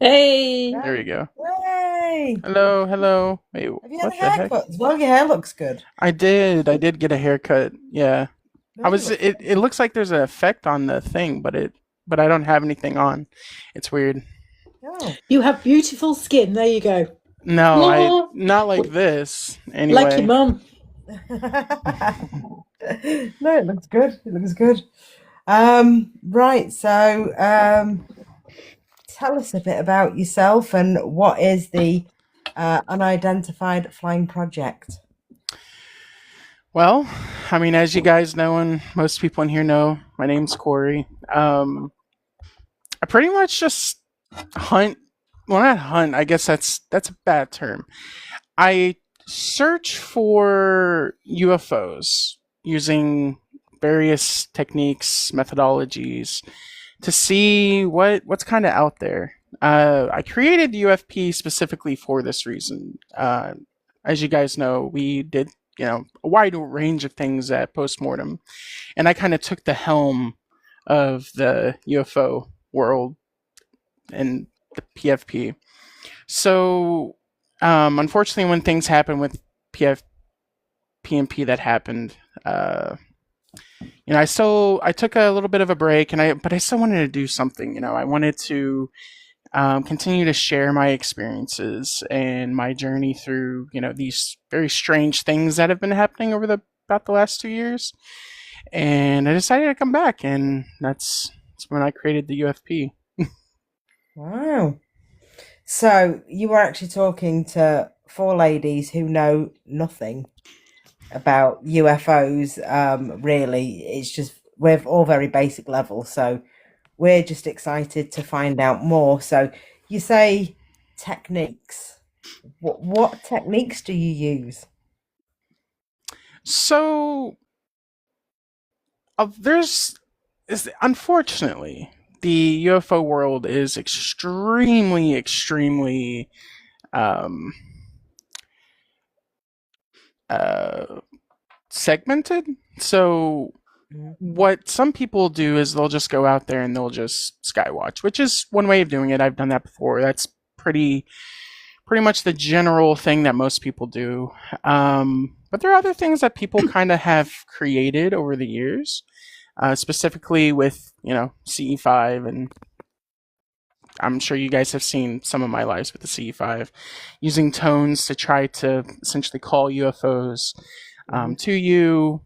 Hey, There you go. Yay! Hello, hello. Wait, Have you had a what the heck? haircut as well? Your hair looks good. I did get a haircut. Yeah. No, I you was look it looks like there's an effect on the thing, but I don't have anything on. It's weird. oh. you have beautiful skin. There you go. No, I No, not like this like your anyway. mum. No, it looks good. It looks good. Right, so tell us a bit about yourself and what is the Unidentified Flying Project? Well, I mean, as you guys know and most people in here know, my name's Cory. I pretty much just hunt. Well, not hunt. I guess that's a bad term. I search for UFOs using various techniques, methodologies to see what's kind of out there. I created UFP specifically for this reason. As you guys know, we did a wide range of things at postmortem, and I kind of took the helm of the UFO world and the PFP. So, unfortunately, when things happen with PF PMP that happened, I took a little bit of a break, but I still wanted to do something. I wanted to continue to share my experiences and my journey through these very strange things that have been happening over the about the last 2 years. And I decided to come back, and that's when I created the UFP. Wow. So you were actually talking to four ladies who know nothing about UFOs. Really, it's just we're all very basic level, so we're just excited to find out more. So you say techniques. What techniques do you use? So there's is unfortunately the UFO world is extremely um, uh, segmented. So Mhm. what some people do is they'll just go out there and they'll just skywatch, which is one way of doing it. I've done that before. That's pretty much the general thing that most people do. But there are other things that people kind of have created over the years, specifically with CE5, and I'm sure you guys have seen some of my lives with the CE5, using tones to try to essentially call UFOs Mhm. to you.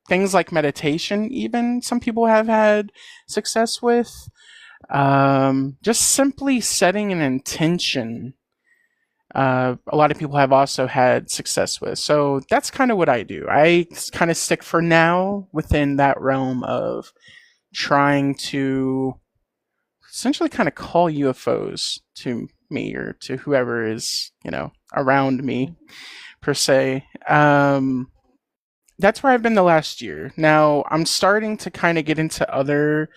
Things like meditation, even some people have had success with. Just simply setting an intention. A lot of people have also had success with. So that's kind of what I do. I kind of stick for now within that realm of trying to essentially kind of call UFOs to me or to whoever is, around me per se. That's where I've been the last year. Now I'm starting to kind of get into other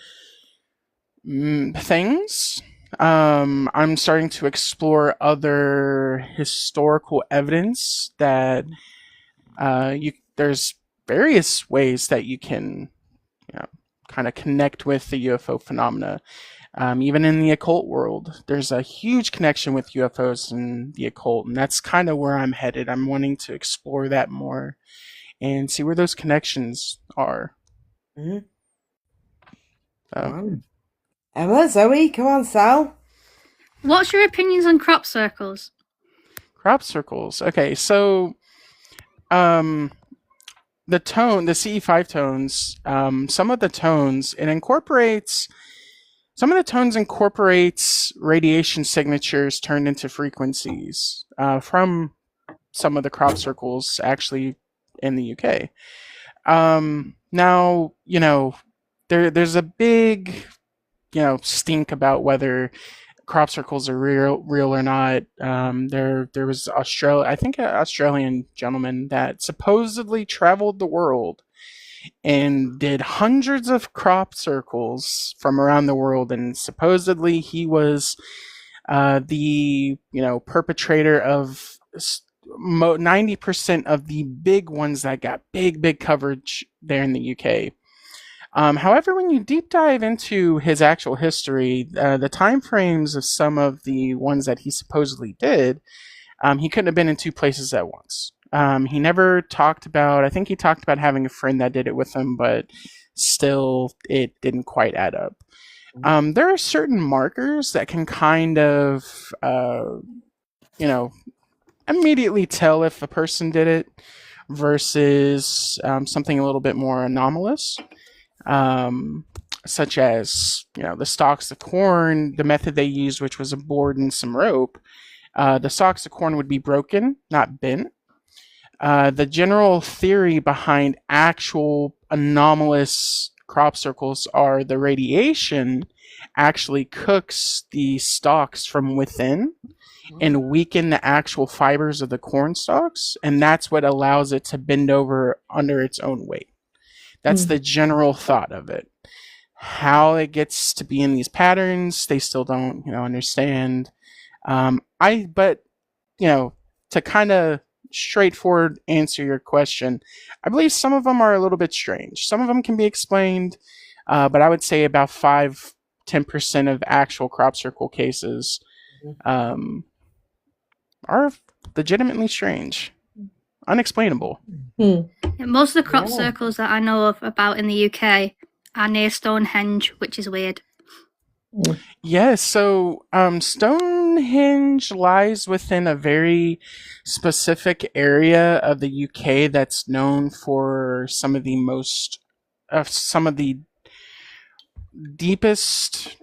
things. I'm starting to explore other historical evidence that you there's various ways that you can kind of connect with the UFO phenomena. Even in the occult world, there's a huge connection with UFOs and the occult, and that's kind of where I'm headed. I'm wanting to explore that more and see where those connections are. Mhm. So, Wow. Emma, Zoe, come on, Sal. What's your opinions on crop circles? crop circles. Okay, so um, the CE5 tones, some of the tones, it incorporates some of the tones incorporates radiation signatures turned into frequencies from some of the crop circles actually in the UK. Now, there's a big, stink about whether crop circles are real or not. There was I think an Australian gentleman that supposedly traveled the world and did hundreds of crop circles from around the world, and supposedly he was the perpetrator of 90% of the big ones that got big coverage there in the UK. However, when you deep dive into his actual history, the time frames of some of the ones that he supposedly did, he couldn't have been in two places at once. He never talked about, I think he talked about having a friend that did it with him, but still, it didn't quite add up. There are certain markers that can kind of, immediately tell if a person did it versus something a little bit more anomalous, such as the stalks of corn. The method they used, which was a board and some rope, the stalks of corn would be broken, not bent. The general theory behind actual anomalous crop circles are the radiation actually cooks the stalks from within and weaken the actual fibers of the corn stalks, and that's what allows it to bend over under its own weight. That's the general thought of it. How it gets to be in these patterns, they still don't, understand. But to kind of straightforward answer your question, I believe some of them are a little bit strange. Some of them can be explained, but I would say about 5-10% of actual crop circle cases are legitimately strange, unexplainable. Yeah, most of the crop circles that I know of about in the UK are near Stonehenge, which is weird. Yes, so Stonehenge lies within a very specific area of the UK that's known for some of the deepest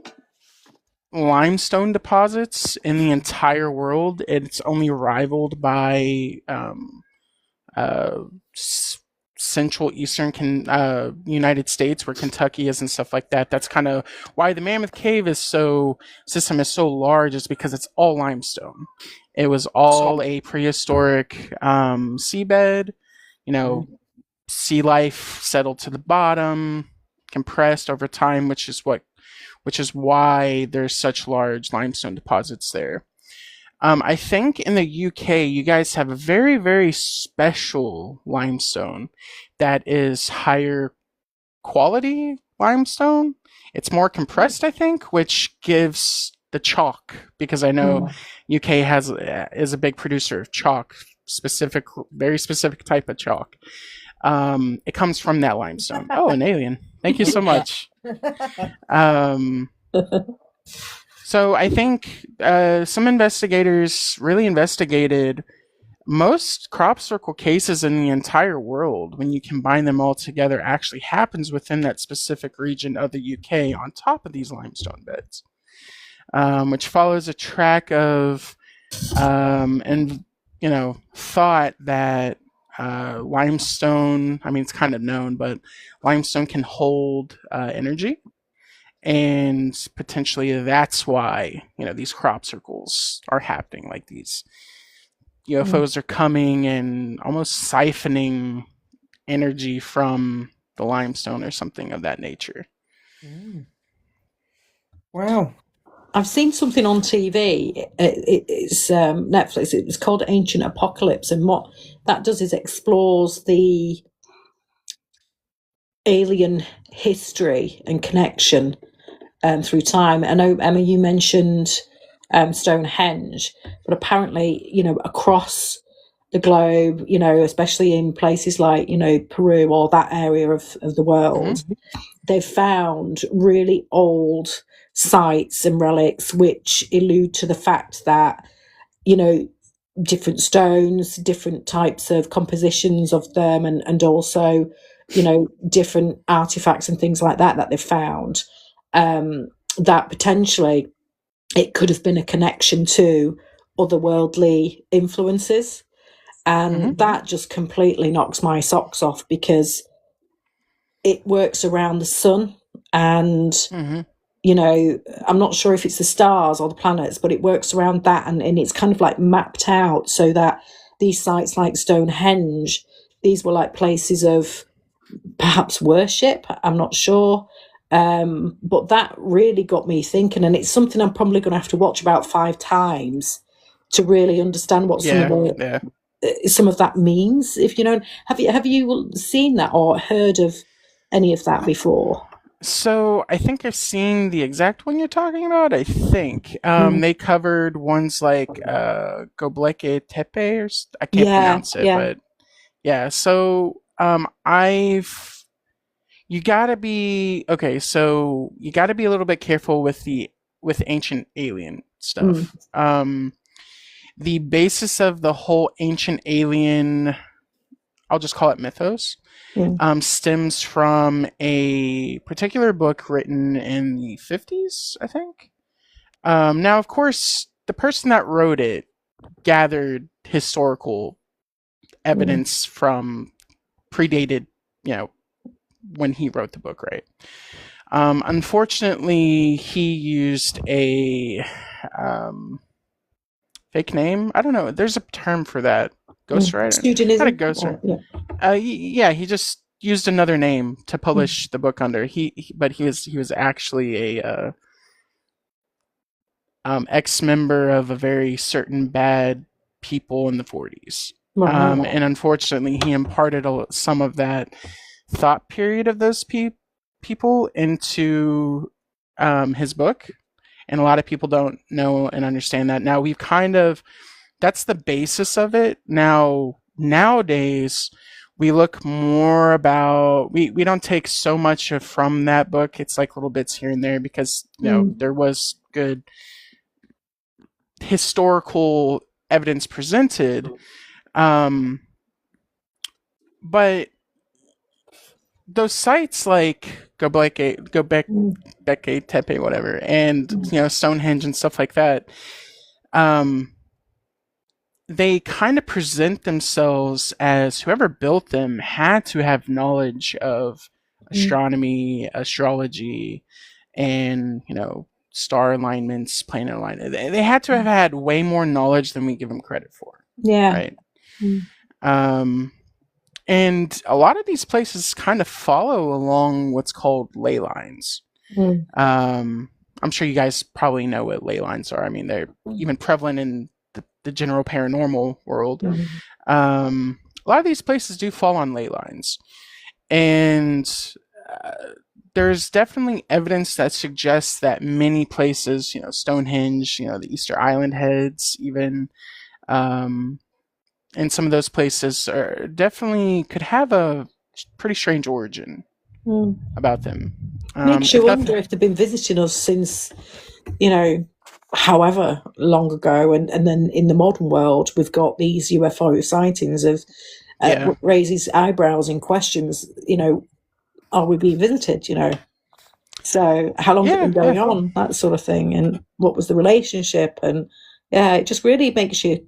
limestone deposits in the entire world. It's only rivaled by central eastern United States, where Kentucky is and stuff like that. That's kind of why the Mammoth Cave system is so large, is because it's all limestone. It was all a prehistoric seabed. Sea life settled to the bottom, compressed over time, which is why there's such large limestone deposits there. I think in the UK, you guys have a very, very special limestone that is higher quality limestone. It's more compressed, I think, which gives the chalk, because I know UK is a big producer of chalk, very specific type of chalk. It comes from that limestone. Oh, an alien. Thank you so much. So I think some investigators really investigated most crop circle cases in the entire world. When you combine them all together, actually happens within that specific region of the UK on top of these limestone beds, which follows a track of thought that limestone, I mean, it's kind of known, but limestone can hold energy. And potentially that's why, these crop circles are happening. Like, these UFOs are coming and almost siphoning energy from the limestone or something of that nature. Wow. I've seen something on TV. It's Netflix. It's called Ancient Apocalypse. And what that does is explores the alien history and connection through time. I know, Emma, you mentioned Stonehenge, but apparently, across the globe, especially in places like, Peru or that area of the world, they've found really old sites and relics which allude to the fact that, different stones, different types of compositions of them, and also, different artifacts and things like that they've found, that potentially it could have been a connection to otherworldly influences. And that just completely knocks my socks off, because it works around the sun. And, I'm not sure if it's the stars or the planets, but it works around that. And it's kind of like mapped out so that these sites like Stonehenge, these were like places of perhaps worship. I'm not sure. But that really got me thinking, and it's something I'm probably going to have to watch about 5 times to really understand what some of that means. If have you seen that or heard of any of that before? So I think I've seen the exact one you're talking about. I think they covered ones like Göbekli Tepe, or I can't pronounce it, but yeah. So you gotta be okay. So you gotta be a little bit careful with ancient alien stuff. The basis of the whole ancient alien, I'll just call it mythos, stems from a particular book written in the 50s, I think. Now, of course, the person that wrote it gathered historical evidence from predated, when he wrote the book, right? Unfortunately, he used a fake name. I don't know. There's a term for that. Ghostwriter. Pseudonym. Not a ghostwriter. Yeah, he just used another name to publish the book under. But he was actually a ex-member of a very certain bad people in the 40s. And unfortunately, he imparted some of that thought period of those people into his book. And a lot of people don't know and understand that. Now, that's the basis of it. Nowadays, we look more about, we don't take so much from that book. It's like little bits here and there because, there was good historical evidence presented. But those sites like Göbekli Tepe, whatever, and Stonehenge and stuff like that, they kind of present themselves as whoever built them had to have knowledge of astronomy, astrology, and star alignments, planet alignment. They had to have had way more knowledge than we give them credit for. Yeah. Right. And a lot of these places kind of follow along what's called ley lines. I'm sure you guys probably know what ley lines are. I mean, they're even prevalent in the general paranormal world. A lot of these places do fall on ley lines. And there's definitely evidence that suggests that many places, Stonehenge, the Easter Island heads, even, and some of those places are definitely could have a pretty strange origin about them. Makes you wonder if they've been visiting us since, however long ago, and then in the modern world, we've got these UFO sightings of raises eyebrows and questions. Are we being visited? So how long has it been going on? That sort of thing, and what was the relationship? And it just really makes you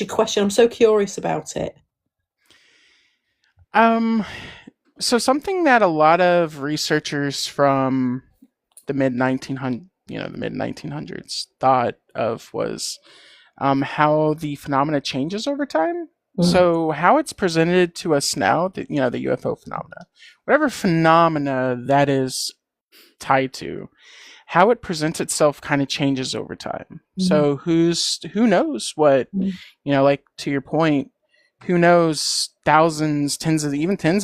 question. I'm so curious about it. So something that a lot of researchers from the mid 1900s thought of was how the phenomena changes over time. So how it's presented to us now, the UFO phenomena, whatever phenomena that is tied to, how it presents itself kind of changes over time. So who knows what, like to your point, who knows tens of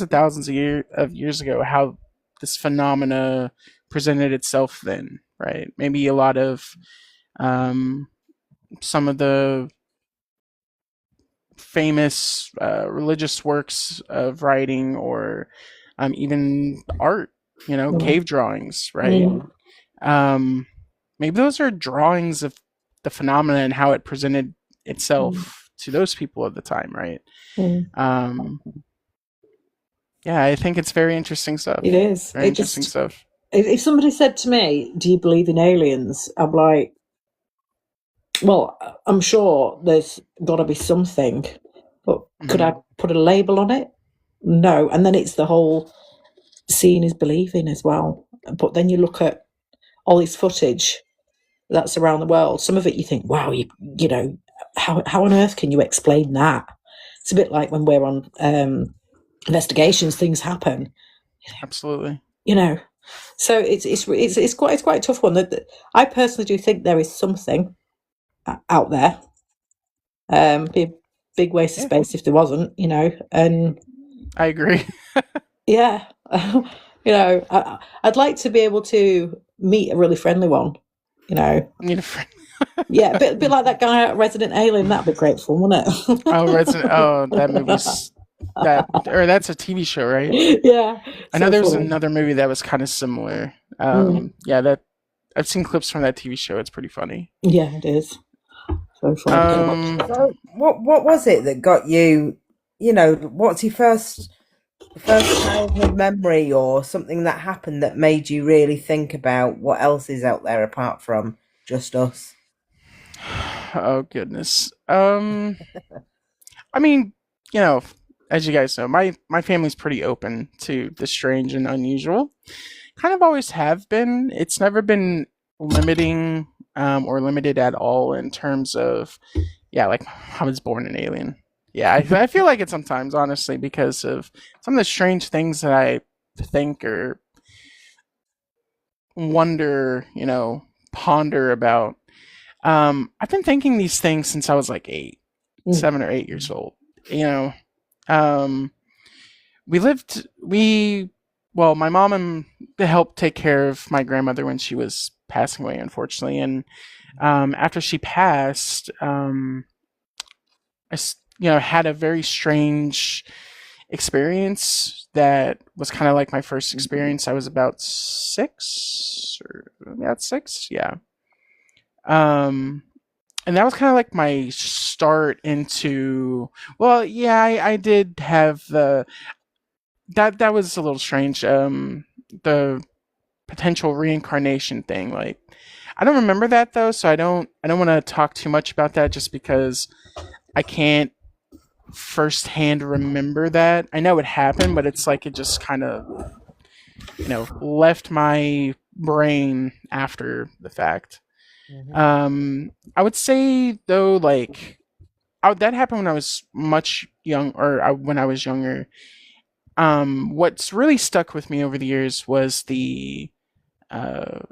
thousands of years ago how this phenomena presented itself then, right? Maybe a lot of some of the famous religious works of writing or even art, cave drawings, right? Maybe those are drawings of the phenomena and how it presented itself to those people at the time, right? I think it's very interesting stuff. It is. Very interesting stuff. If somebody said to me, do you believe in aliens? I'm like, well, I'm sure there's got to be something, but could I put a label on it? No. And then it's the whole seeing is believing as well. But then you look at all this footage that's around the world. Some of it you think, wow, you know, how on earth can you explain that? It's a bit like when we're on investigations, things happen. Absolutely. You know, so it's quite a tough one. That I personally do think there is something out there. Be a big waste of space if there wasn't, you know. And I agree. Yeah. I'd like to be able to meet a really friendly one. Need a friend. Yeah, a bit like that guy at Resident Alien. That'd be great fun, wouldn't it? That movie's that's a TV show, right? Yeah. I know So there's funny. another movie that was kind of similar. Yeah, that I've seen clips from that TV show. It's pretty funny. Yeah, it is. So funny. So what was it that got you? What's your first childhood memory or something that happened that made you really think about what else is out there apart from just us? Oh goodness. I mean, as you guys know, my family's pretty open to the strange and unusual. Kind of always have been. It's never been limiting or limited at all in terms of, yeah, like I was born an alien. Yeah, I feel like it sometimes, honestly, because of some of the strange things that I think or wonder, ponder about. I've been thinking these things since I was like 7 or 8 years old. Um, my mom and helped take care of my grandmother when she was passing away, unfortunately. And after she passed, had a very strange experience that was kind of like my first experience. I was about 6 or about 6, yeah. And that was kind of like my start into. Well, yeah, I did have that was a little strange. The potential reincarnation thing, like I don't remember that though, so I don't want to talk too much about that just because I can't firsthand remember that. I know it happened, but it's like it just kind of left my brain after the fact. I would say though, like that happened when I was much young, or when I was younger. What's really stuck with me over the years was the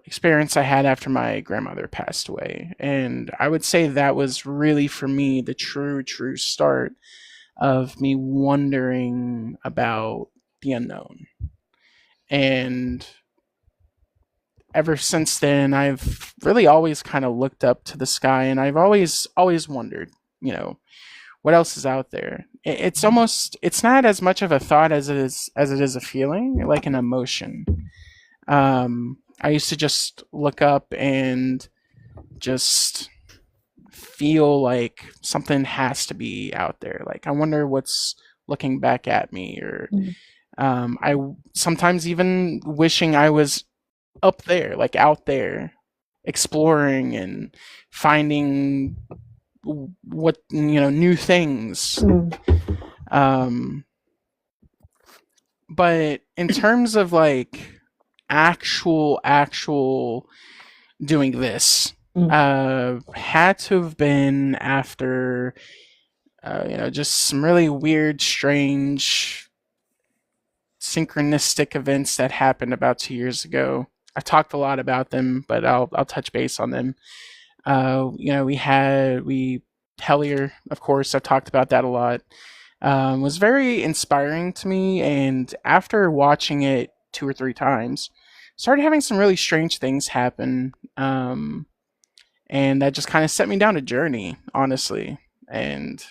experience I had after my grandmother passed away, and I would say that was really for me the true start of me wondering about the unknown. And ever since then, I've really always kind of looked up to the sky, and I've always wondered, what else is out there. It's not as much of a thought as it is a feeling, like an emotion. I used to just look up and just feel like something has to be out there. Like I wonder what's looking back at me, or I sometimes even wishing I was up there, like out there, exploring and finding what new things. But in terms of like actual doing this, had to have been after just some really weird, strange, synchronistic events that happened about 2 years ago. I've talked a lot about them, but I'll touch base on them. We Hellier, of course. I've talked about that a lot. Was very inspiring to me, and after watching it 2 or 3 times, started having some really strange things happen. And that just kind of set me down a journey, honestly, and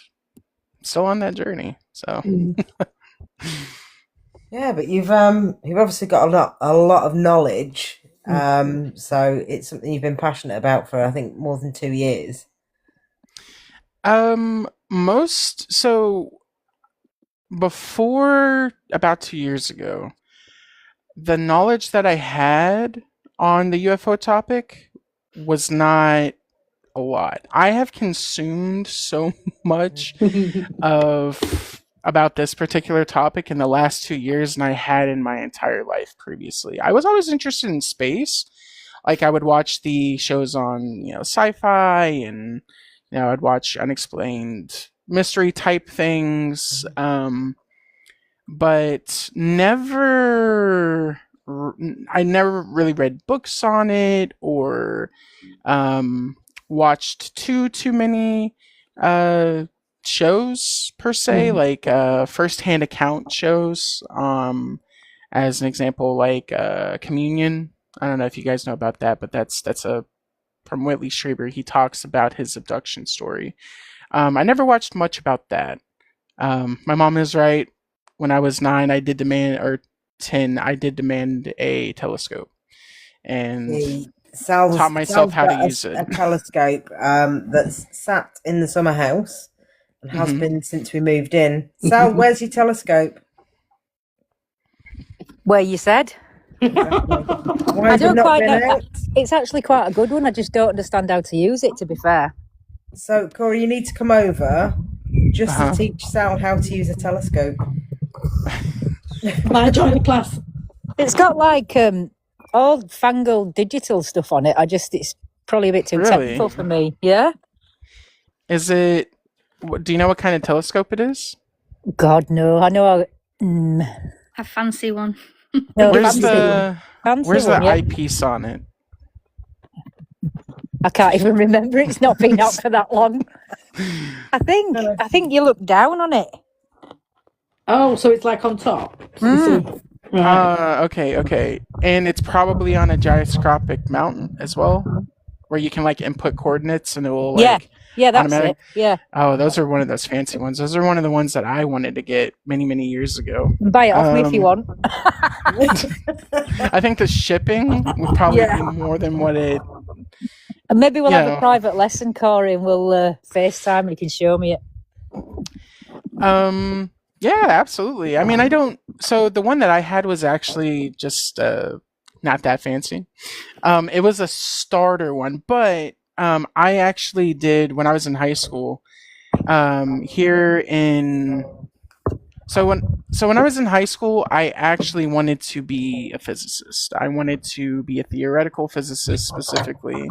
still on that journey. So. Yeah, but you've obviously got a lot of knowledge. So it's something you've been passionate about for I think more than 2 years. Before about 2 years ago, the knowledge that I had on the UFO topic was not a lot. I have consumed so much about this particular topic in the last 2 years than I had in my entire life previously. I was always interested in space. Like I would watch the shows on, sci-fi, and I'd watch unexplained mystery type things, but I never really read books on it or watched too many shows per se, like first-hand account shows. as an example, like communion. I don't know if you guys know about that, but that's a from Whitley Strieber. He talks about his abduction story. I never watched much about that. My mom is right. When I was 9, I did demand, or 10, I did demand a telescope, and taught myself Sal's how to got use it. a telescope that's sat in the summer house and has been since we moved in. Sal, where's your telescope? Where you said? Exactly. Why I has it don't not quite been know. out? It's actually quite a good one. I just don't understand how to use it, to be fair. So, Cory, you need to come over just Uh-huh. to teach Sal how to use a telescope. Can I join the class? It's got like old fangled digital stuff on it. It's probably a bit too Really? technical for me. Yeah? Is it? Do you know what kind of telescope it is? God, no. I know. A fancy one. No, Where's fancy the fancy Where's one, the yeah. eyepiece on it? I can't even remember. It's not been out for that long. I think you look down on it. Oh, so it's like on top. So you see- right. Okay. And it's probably on a gyroscopic mount as well, where you can like input coordinates and it will like Yeah, that's automatic. it. Yeah. Oh, those are one of those fancy ones. Those are one of the ones that I wanted to get many years ago. Buy it off me if you want. I think the shipping would probably be more than what it. And maybe we'll you have know. a private lesson, Cory, and we'll FaceTime and you can show me it. Yeah, absolutely. I mean, I don't. So the one that I had was actually just not that fancy. It was a starter one, but I actually did when I was in high school. Here in so when I was in high school, I actually wanted to be a physicist. I wanted to be a theoretical physicist specifically,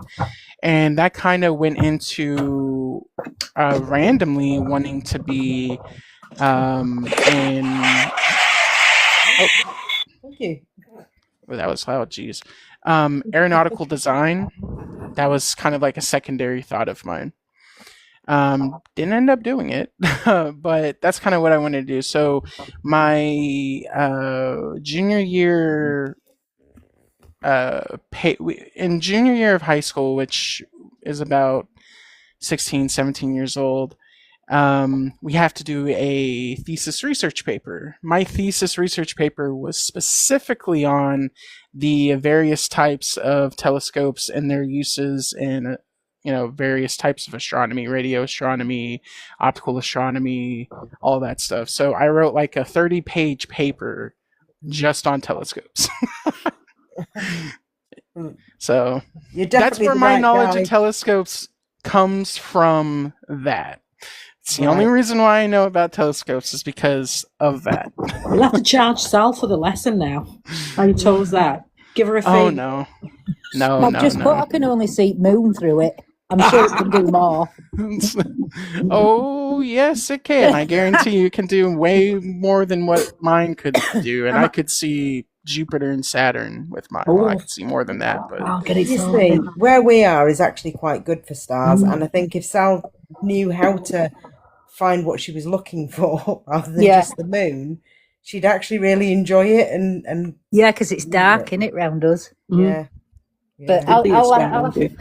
and that kind of went into randomly wanting to be in. Thank you. Well, that was loud. Jeez. Aeronautical design. That was kind of like a secondary thought of mine. Didn't end up doing it, but that's kind of what I wanted to do. So my junior year, in junior year of high school, which is about 16, 17 years old, we have to do a thesis research paper. My thesis research paper was specifically on the various types of telescopes and their uses in various types of astronomy, radio astronomy, optical astronomy, all that stuff. So I wrote like a 30-page paper just on telescopes. So that's where my knowledge of telescopes comes from. That it's the only reason why I know about telescopes is because of that. We'll have to charge Sal for the lesson now. How you told us that? Give her a fee. Oh no. Put I can only see moon through it. I'm sure it can do more. Oh yes, it can. I guarantee you can do way more than what mine could do, and I could see Jupiter and Saturn with mine. Well, I could see more than that, but I'll get it. You see, where we are is actually quite good for stars, and I think if Sal knew how to find what she was looking for rather than just the moon, she'd actually really enjoy it. And yeah, because it's dark, isn't it, round us? Yeah. But I'll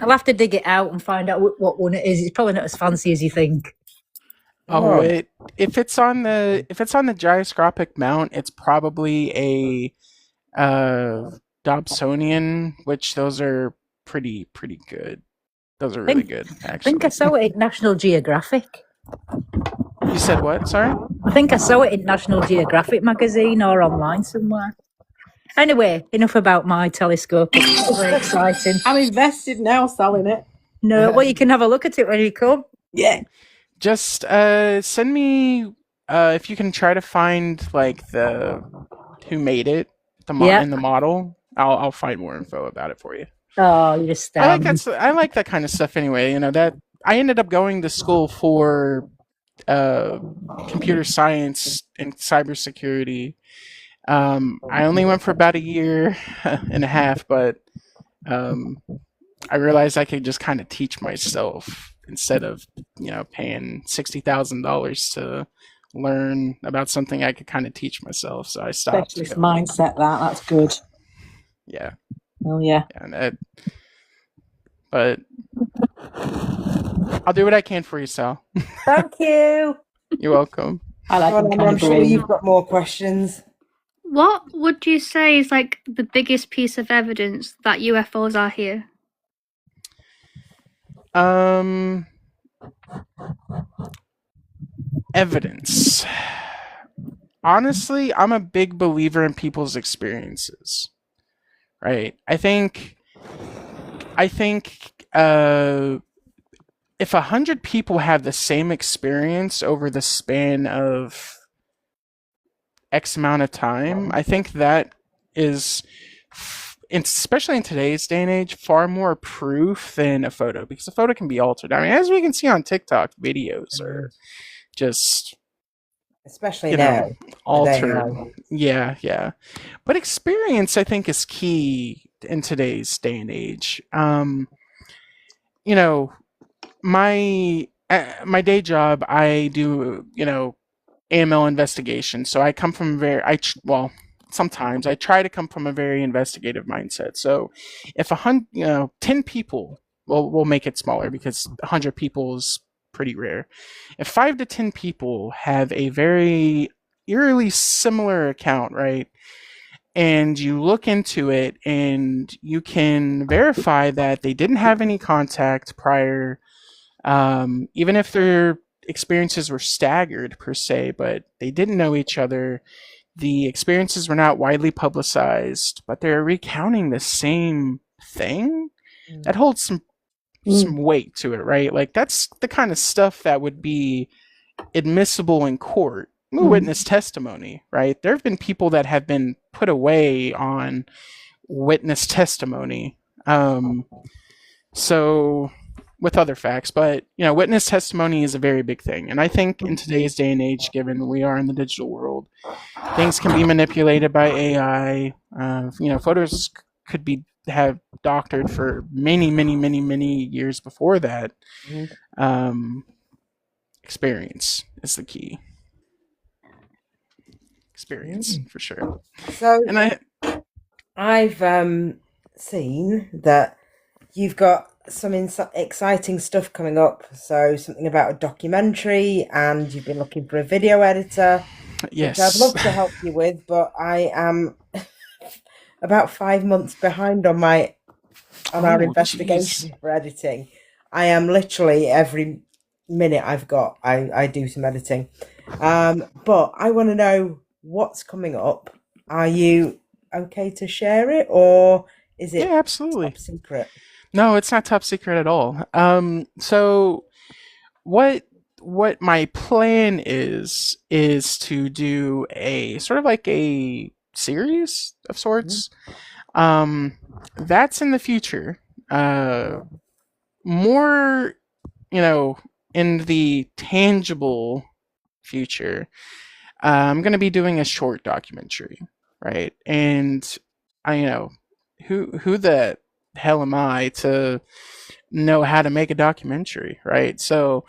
have to dig it out and find out what one it is. It's probably not as fancy as you think. Oh, if it's on the gyroscopic mount, it's probably a Dobsonian, which those are pretty good. Those are really good, actually. I think I saw it in National Geographic. You said what? Sorry? I think I saw it in National Geographic magazine or online somewhere. Anyway, enough about my telescope. It's very exciting. I'm invested now, selling it. No, well, you can have a look at it when you come. Yeah. Just send me if you can try to find like the who made it, and the model. I'll find more info about it for you. Oh, you're just I like that kind of stuff anyway. You know, that I ended up going to school for computer science and cybersecurity. I only went for about a year and a half, but I realized I could just kind of teach myself instead of paying $60,000 to learn about something I could kind of teach myself. So I stopped. Specialist mindset. That's good. Yeah. Oh yeah. But I'll do what I can for you, Sal. Thank you. You're welcome. I like Well, them I'm kind of sure green. you've got more questions. What would you say is like the biggest piece of evidence that UFOs are here? Evidence. Honestly, I'm a big believer in people's experiences. Right? I think if 100 people have the same experience over the span of X amount of time, I think that is, especially in today's day and age, far more proof than a photo, because a photo can be altered. I mean, as we can see on TikTok, videos are just, especially now, altered. Yeah. But experience, I think, is key in today's day and age. My day job, I do AML investigation. So I come from sometimes I try to come from a very investigative mindset. So if 10 people, we'll make it smaller because 100 people is pretty rare. If 5 to 10 people have a very eerily similar account, right? And you look into it and you can verify that they didn't have any contact prior, even if their experiences were staggered per se, but they didn't know each other. The experiences were not widely publicized, but they're recounting the same thing. That holds some weight to it, right? Like, that's the kind of stuff that would be admissible in court. Witness testimony, right? There have been people that have been put away on witness testimony. So with other facts, but witness testimony is a very big thing. And I think in today's day and age, given we are in the digital world, things can be manipulated by AI. Photos could have doctored for many, many, many, many years before that. Experience is the key. Experience for sure. So, and I've seen that you've got some exciting stuff coming up. So something about a documentary, and you've been looking for a video editor. Yes, which I'd love to help you with, but I am about 5 months behind on our investigation for editing. I am literally every minute I've got, I do some editing. But I want to know what's coming up. Are you okay to share it, or is it absolutely top secret? No, it's not top secret at all. So what my plan is to do a sort of like a series of sorts. That's in the future. More, in the tangible future. I'm going to be doing a short documentary, right? And who the hell am I to know how to make a documentary, right? So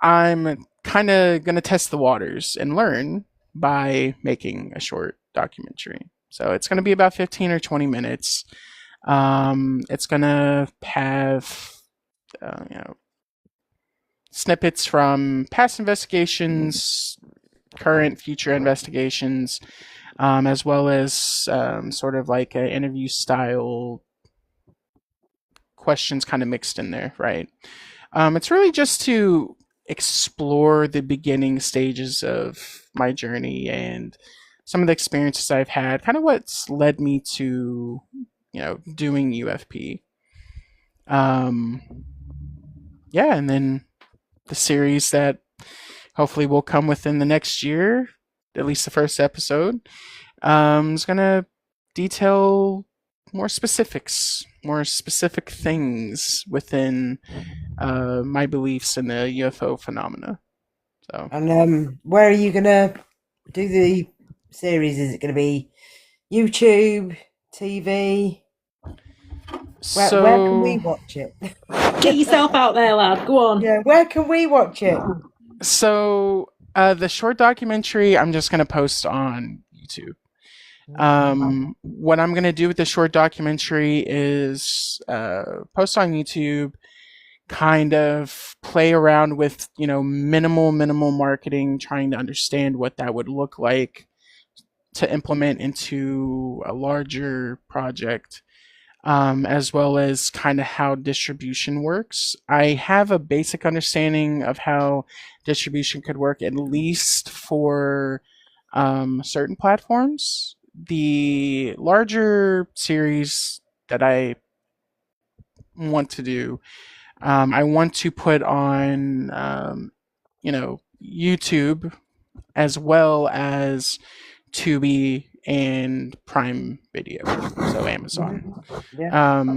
I'm kind of going to test the waters and learn by making a short documentary. So it's going to be about 15 or 20 minutes. It's going to have, snippets from past investigations, current, future investigations, as well as sort of like an interview style questions kind of mixed in there, right? It's really just to explore the beginning stages of my journey and some of the experiences I've had, kind of what's led me to, doing UFP. And then the series that hopefully will come within the next year, at least the first episode, is going to detail more specific things within my beliefs in the UFO phenomena. So, and where are you gonna do the series? Is it going to be YouTube, TV? Where can we watch it? Get yourself out there, lad. Go on. Yeah, where can we watch it? So The short documentary I'm just gonna post on YouTube. What I'm gonna do with the short documentary is post on YouTube, kind of play around with minimal marketing, trying to understand what that would look like to implement into a larger project, as well as kind of how distribution works. I have a basic understanding of how distribution could work, at least for certain platforms. The larger series that I want to do, I want to put on, YouTube, as well as Tubi and Prime Video, so Amazon. Yeah.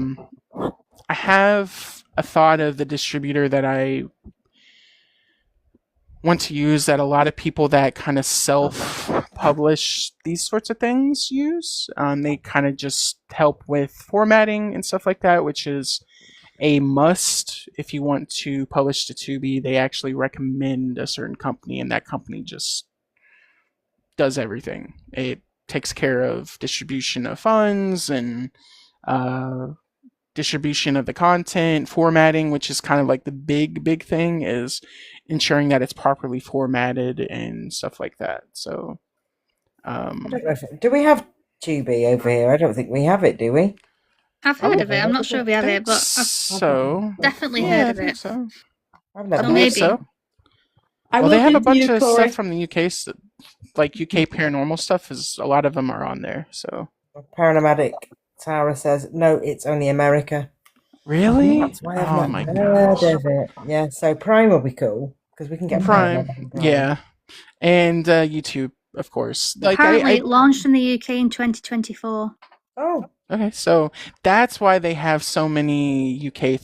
I have a thought of the distributor that I want to use, that a lot of people that kind of self-publish these sorts of things use. They kind of just help with formatting and stuff like that, which is a must if you want to publish to Tubi. They actually recommend a certain company, and that company just does everything. It takes care of distribution of funds and distribution of the content, formatting, which is kind of like the big thing, is ensuring that it's properly formatted and stuff like that. So, I don't know do we have Tubi over here? I don't think we have it, do we? I've heard of it. I'm not sure if we have it, but I've definitely heard of it. So. I've I never believe maybe. so. I Well, will they have a continue, bunch of Cory. stuff from the UK, like UK paranormal stuff. Is a lot of them are on there. So Paranormal Tara says, no, it's only America. really, That's why I've oh not my heard gosh, of it. Yeah, so Prime will be cool because we can get Prime, Paranormal from Prime. yeah, and YouTube, of course. Like Apparently, it launched in the UK in 2024. Oh, okay, so that's why they have so many UK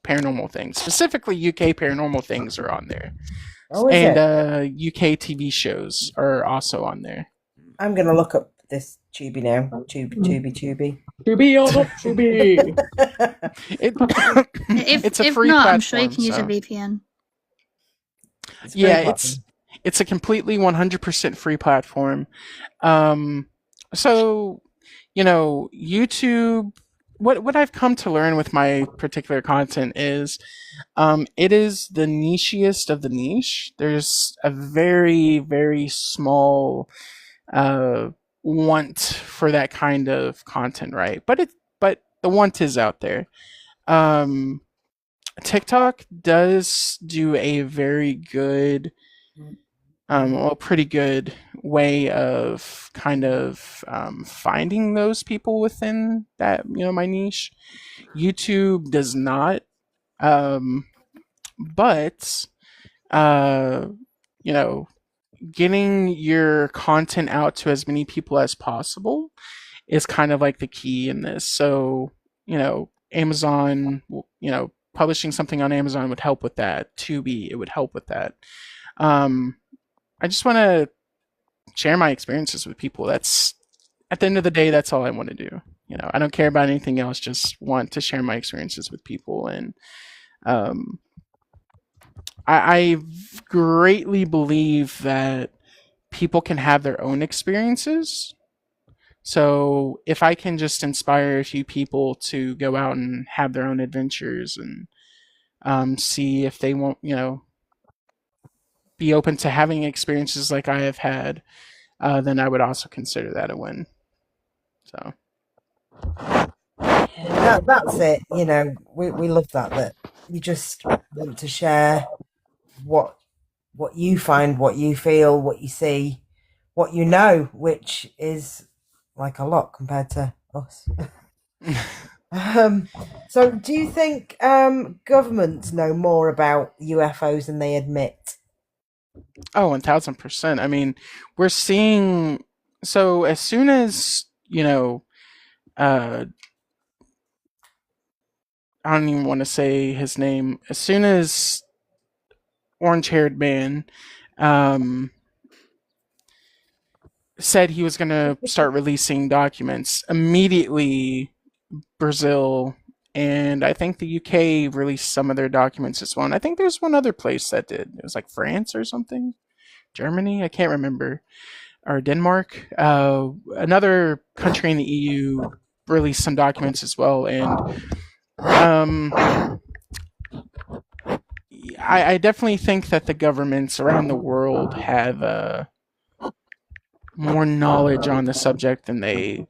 paranormal things. Specifically, UK paranormal things are on there, oh, is and it? UK TV shows are also on there. I'm going to look up this Tubi now. Tubi. To be or not to be. It, If it's a if free not, platform. I'm sure you can use a So. VPN. It's Yeah, very it's a completely 100% free platform. So YouTube. What I've come to learn with my particular content is, it is the nichiest of the niche. There's a very small want for that kind of content, right? But the want is out there. Um, TikTok does do a very good, pretty good way of kind of finding those people within that, my niche. YouTube does not, but uh, you know, getting your content out to as many people as possible is kind of like the key in this. So, Amazon, publishing something on Amazon would help with that. Tubi, it would help with that. I just want to share my experiences with people. That's, at the end of the day, that's all I want to do. I don't care about anything else. Just want to share my experiences with people, and I greatly believe that people can have their own experiences. So if I can just inspire a few people to go out and have their own adventures, and see if they won't, be open to having experiences like I have had, then I would also consider that a win. So that's it. We love that you just want to share what you find, what you feel, what you see, what you know, which is like a lot compared to us. So do you think governments know more about UFOs than they admit? Oh, 1000%. I mean, we're seeing, so as soon as, I don't even want to say his name, as soon as orange haired man said he was going to start releasing documents, immediately Brazil and I think the UK released some of their documents as well. And I think there's one other place that did. It was like France or something. Germany, I can't remember, or Denmark. Another country in the EU released some documents as well, and I definitely think that the governments around the world have more knowledge on the subject than they,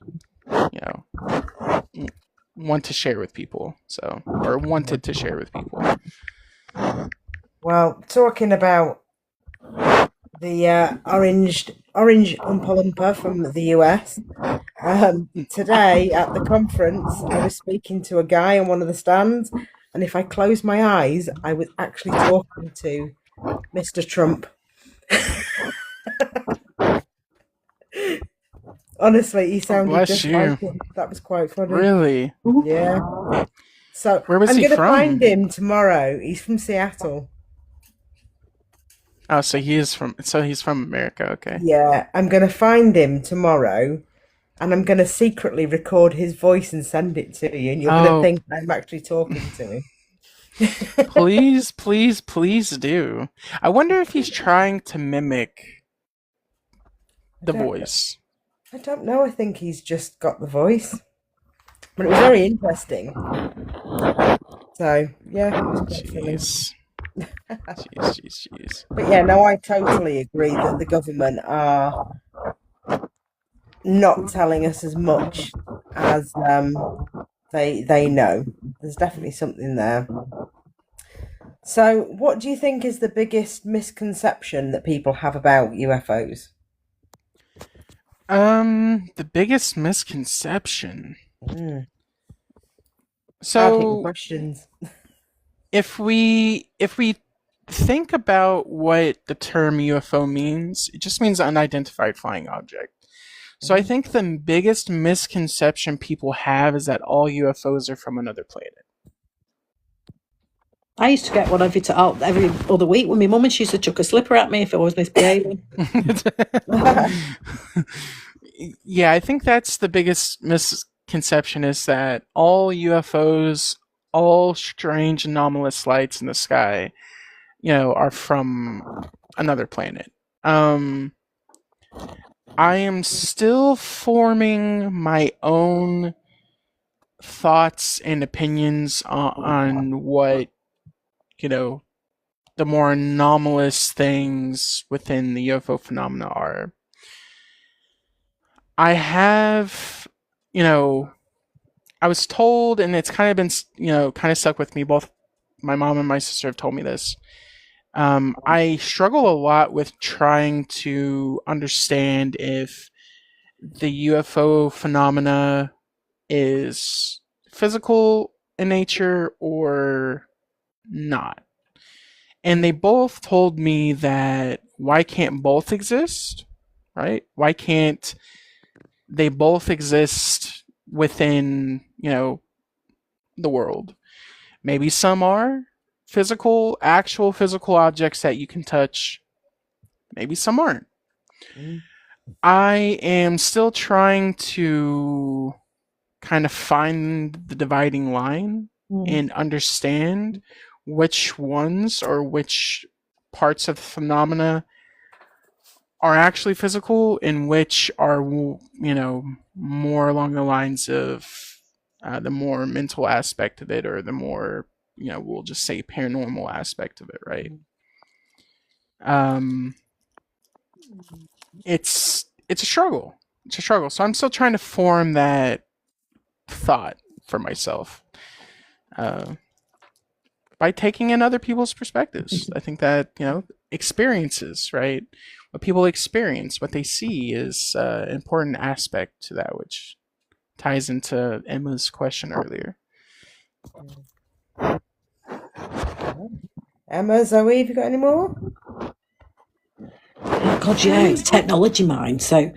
want to share with people. Or wanted to share with people. Well, talking about the orange Oompa Loompa from the US, today at the conference, I was speaking to a guy on one of the stands, and if I closed my eyes, I was actually talking to Mr. Trump. Honestly, he sounded Bless just you. like him. That was quite funny. Really? Yeah. So Where was I'm he going to from? find him tomorrow. He's from Seattle. Oh, so he's from America. Okay. Yeah, I'm going to find him tomorrow, and I'm going to secretly record his voice and send it to you, and you're going to think I'm actually talking to him. Please, please, please do. I wonder if he's trying to mimic the voice. I don't know. I think he's just got the voice. But it was very interesting. So, yeah, it was quite funny. Jeez. But yeah, no, I totally agree that the government are not telling us as much as they know. There's definitely something there. So, what do you think is the biggest misconception that people have about UFOs? The biggest misconception. So, questions. If we think about what the term UFO means, it just means unidentified flying object. So I think the biggest misconception people have is that all UFOs are from another planet. I used to get one every other week when my mum and she used to chuck a slipper at me if I was misbehaving. Yeah, I think that's the biggest misconception, is that all UFOs, all strange anomalous lights in the sky, are from another planet. I am still forming my own thoughts and opinions on what, the more anomalous things within the UFO phenomena are. I have, I was told, and it's kind of been, kind of stuck with me. Both my mom and my sister have told me this. I struggle a lot with trying to understand if the UFO phenomena is physical in nature or not. And they both told me that why can't both exist, right? Why can't they both exist within, the world? Maybe some are actual physical objects that you can touch. Maybe some aren't. I am still trying to kind of find the dividing line and understand which ones or which parts of the phenomena are actually physical and which are, more along the lines of the more mental aspect of it, or the more, we'll just say paranormal aspect of it, right? It's a struggle. It's a struggle. So I'm still trying to form that thought for myself by taking in other people's perspectives. I think that, experiences, right? What people experience, what they see, is an important aspect to that, which ties into Emma's question earlier. Emma, Zoe, have you got any more? God, yeah, it's technology mind. So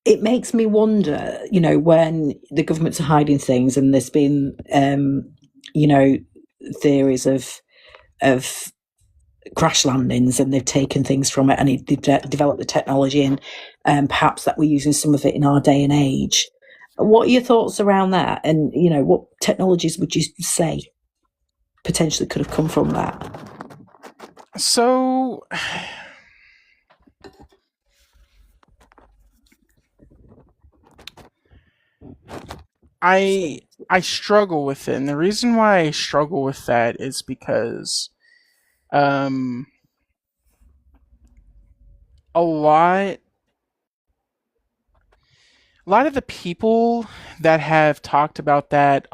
it makes me wonder, when the governments are hiding things, and there's been, theories of crash landings, and they've taken things from it, and they've developed the technology, and perhaps that we're using some of it in our day and age. What are your thoughts around that? And, what technologies would you say potentially could have come from that? So I struggle with it, and the reason why I struggle with that is because um a lot of the people that have talked about that,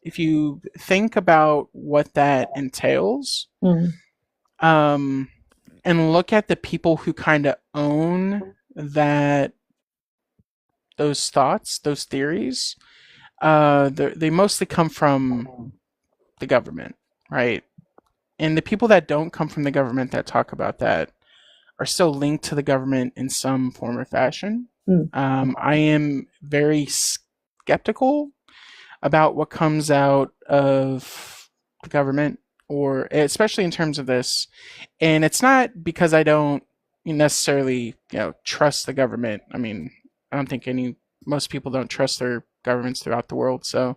if you think about what that entails, and look at the people who kind of own those thoughts, those theories, they mostly come from the government, right? And the people that don't come from the government that talk about that are still linked to the government in some form or fashion. I am very skeptical about what comes out of the government, or especially in terms of this. And it's not because I don't necessarily, trust the government. I mean, I don't think most people don't trust their governments throughout the world. So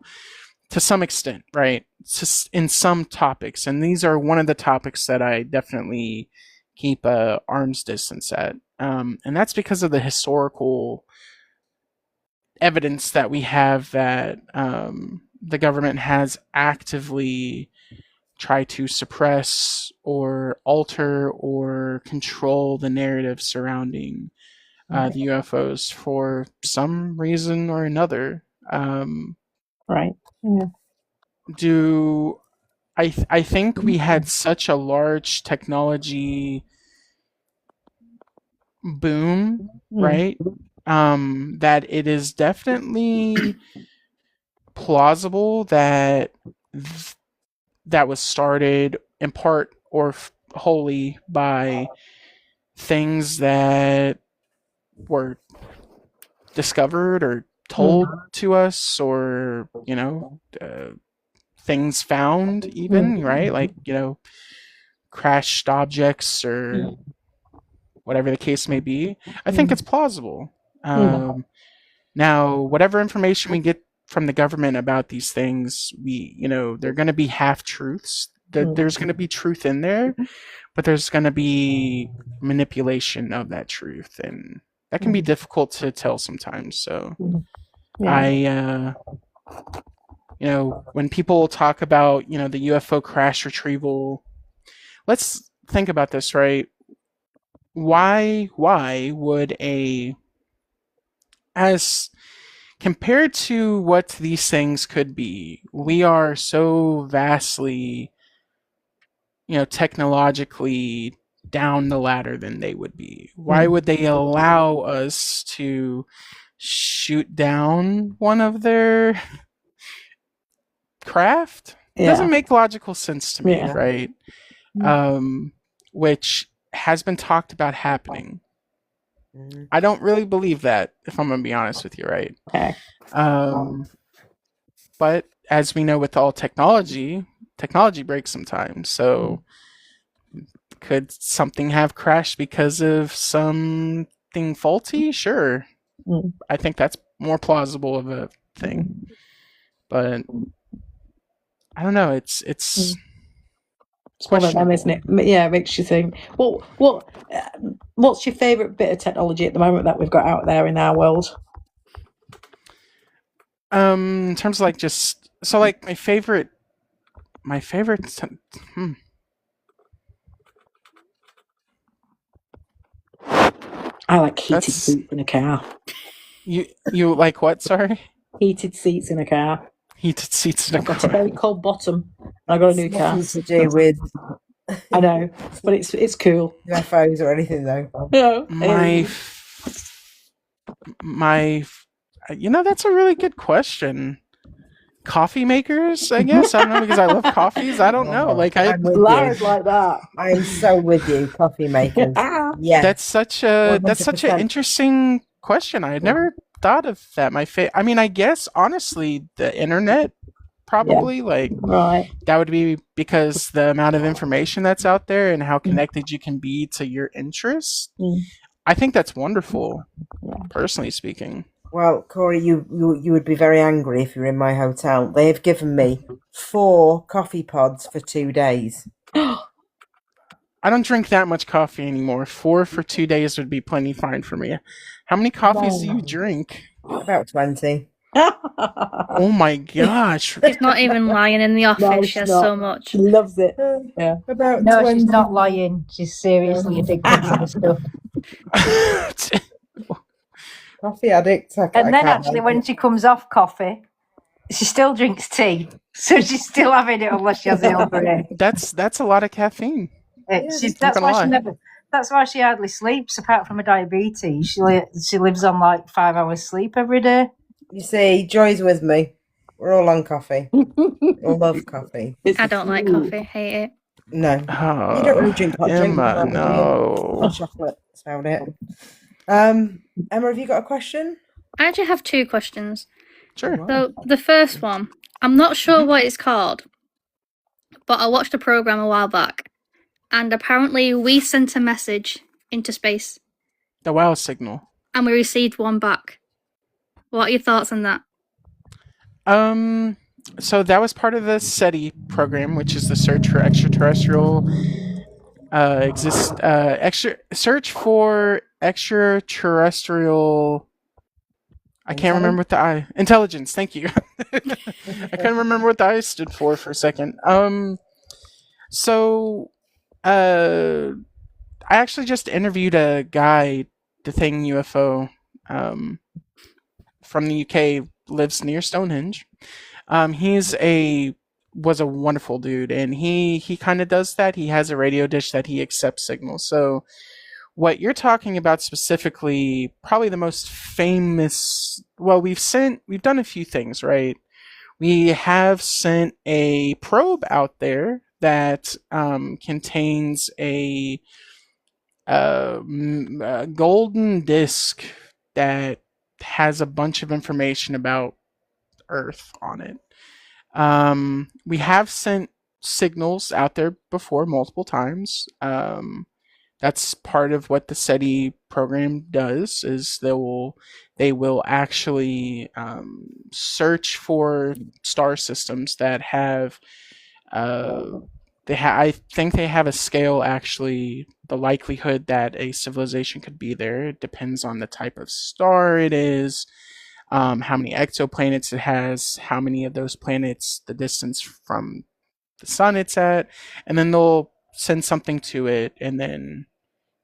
to some extent, right? Just in some topics, and these are one of the topics that I definitely keep arm's distance at, and that's because of the historical evidence that we have that the government has actively tried to suppress or alter or control the narrative surrounding the UFOs for some reason or another. Right. Yeah. I think we had such a large technology boom, right? That it is definitely plausible that that was started in part or wholly by things that were discovered or told to us, or things found, even, right? Like, crashed objects or whatever the case may be. I think it's plausible. Now, whatever information we get from the government about these things, they're going to be half truths. There's going to be truth in there, but there's going to be manipulation of that truth, and that can be difficult to tell sometimes. So, I, when people talk about, the UFO crash retrieval, let's think about this, right? Why would as compared to what these things could be, we are so vastly, technologically down the ladder than they would be. Why would they allow us to shoot down one of their craft? It doesn't make logical sense to me, right? Which has been talked about happening. I don't really believe that, if I'm gonna be honest with you, right? Okay. But as we know with all technology breaks sometimes. So could something have crashed because of something faulty? Sure. I think that's more plausible of a thing. But I don't know. It's one of them, isn't it? Yeah, it makes you think. What's your favourite bit of technology at the moment that we've got out there in our world? In terms of like my favorite. I like heated seats in a car. You like what? Sorry. Heated seats in a car. Heated seats in a car. I've got a very cold bottom. I got a new car. Nothing to do with I know, but it's cool. UFOs or anything though. Yeah. My that's a really good question. Coffee makers, I guess. I don't know, because I love coffees. I don't know. Like Lara's like that. I'm so with you, coffee makers. Yeah. That's such an interesting question. I had never thought of that. I mean, I guess honestly, the internet probably right. That would be because the amount of information that's out there and how connected you can be to your interests. I think that's wonderful, personally speaking. Well, Cory, you would be very angry if you're in my hotel. They have given me 4 coffee pods for 2 days. I don't drink that much coffee anymore. 4 for 2 days would be plenty fine for me. How many coffees do you drink? About 20. Oh my gosh. She's not even lying in the office. No, She she's has not. so much. She loves it. Yeah. About No, 20. she's not lying. She's seriously addicted to the stuff. Coffee addict. And then actually, when she comes off coffee, she still drinks tea. So she's still having it unless she has it on break. That's a lot of caffeine. That's why that's why she hardly sleeps. Apart from her diabetes, she lives on like 5 hours sleep every day. You see, Joy's with me. We're all on coffee. We all love coffee. I don't like coffee. Hate it. No. Oh, You don't really drink hot drink. Emma, no. Hot chocolate. That's about it. Emma, have you got a question? I actually have 2 questions. Sure. So the first one, I'm not sure what it's called, but I watched a program a while back, and apparently we sent a message into space, The wow signal. and we received one back. What are your thoughts on that? So that was part of the SETI program, which is the search for extraterrestrial search for extraterrestrial. I can't remember what the I intelligence. Thank you. I couldn't remember what the I stood for a second. So I actually just interviewed a guy, the thing UFO, from the UK, lives near Stonehenge. Was a wonderful dude, and he kind of does that. He has a radio dish that he accepts signals. So what you're talking about specifically, probably the most famous. Well, we've done a few things, right? We have sent a probe out there that contains a golden disc that has a bunch of information about Earth on it. We have sent signals out there before multiple times. That's part of what the SETI program does. Is they will actually search for star systems that have. I think they have a scale. Actually, the likelihood that a civilization could be there, it depends on the type of star it is. How many exoplanets it has, how many of those planets, the distance from the sun it's at, and then they'll send something to it, and then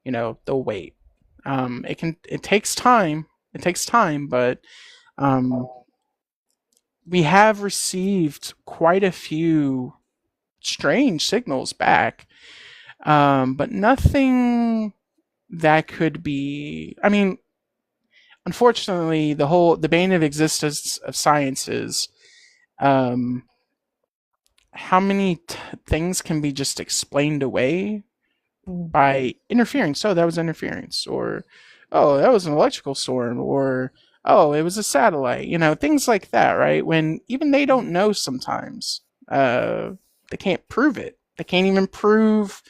they'll wait. It takes time. It takes time, but we have received quite a few strange signals back, but nothing that could be. I mean, unfortunately, the bane of existence of science is how many things can be just explained away by interference. So that was interference, or oh, that was an electrical storm, or oh, it was a satellite. Things like that, right? When even they don't know sometimes. They can't prove it. They can't even prove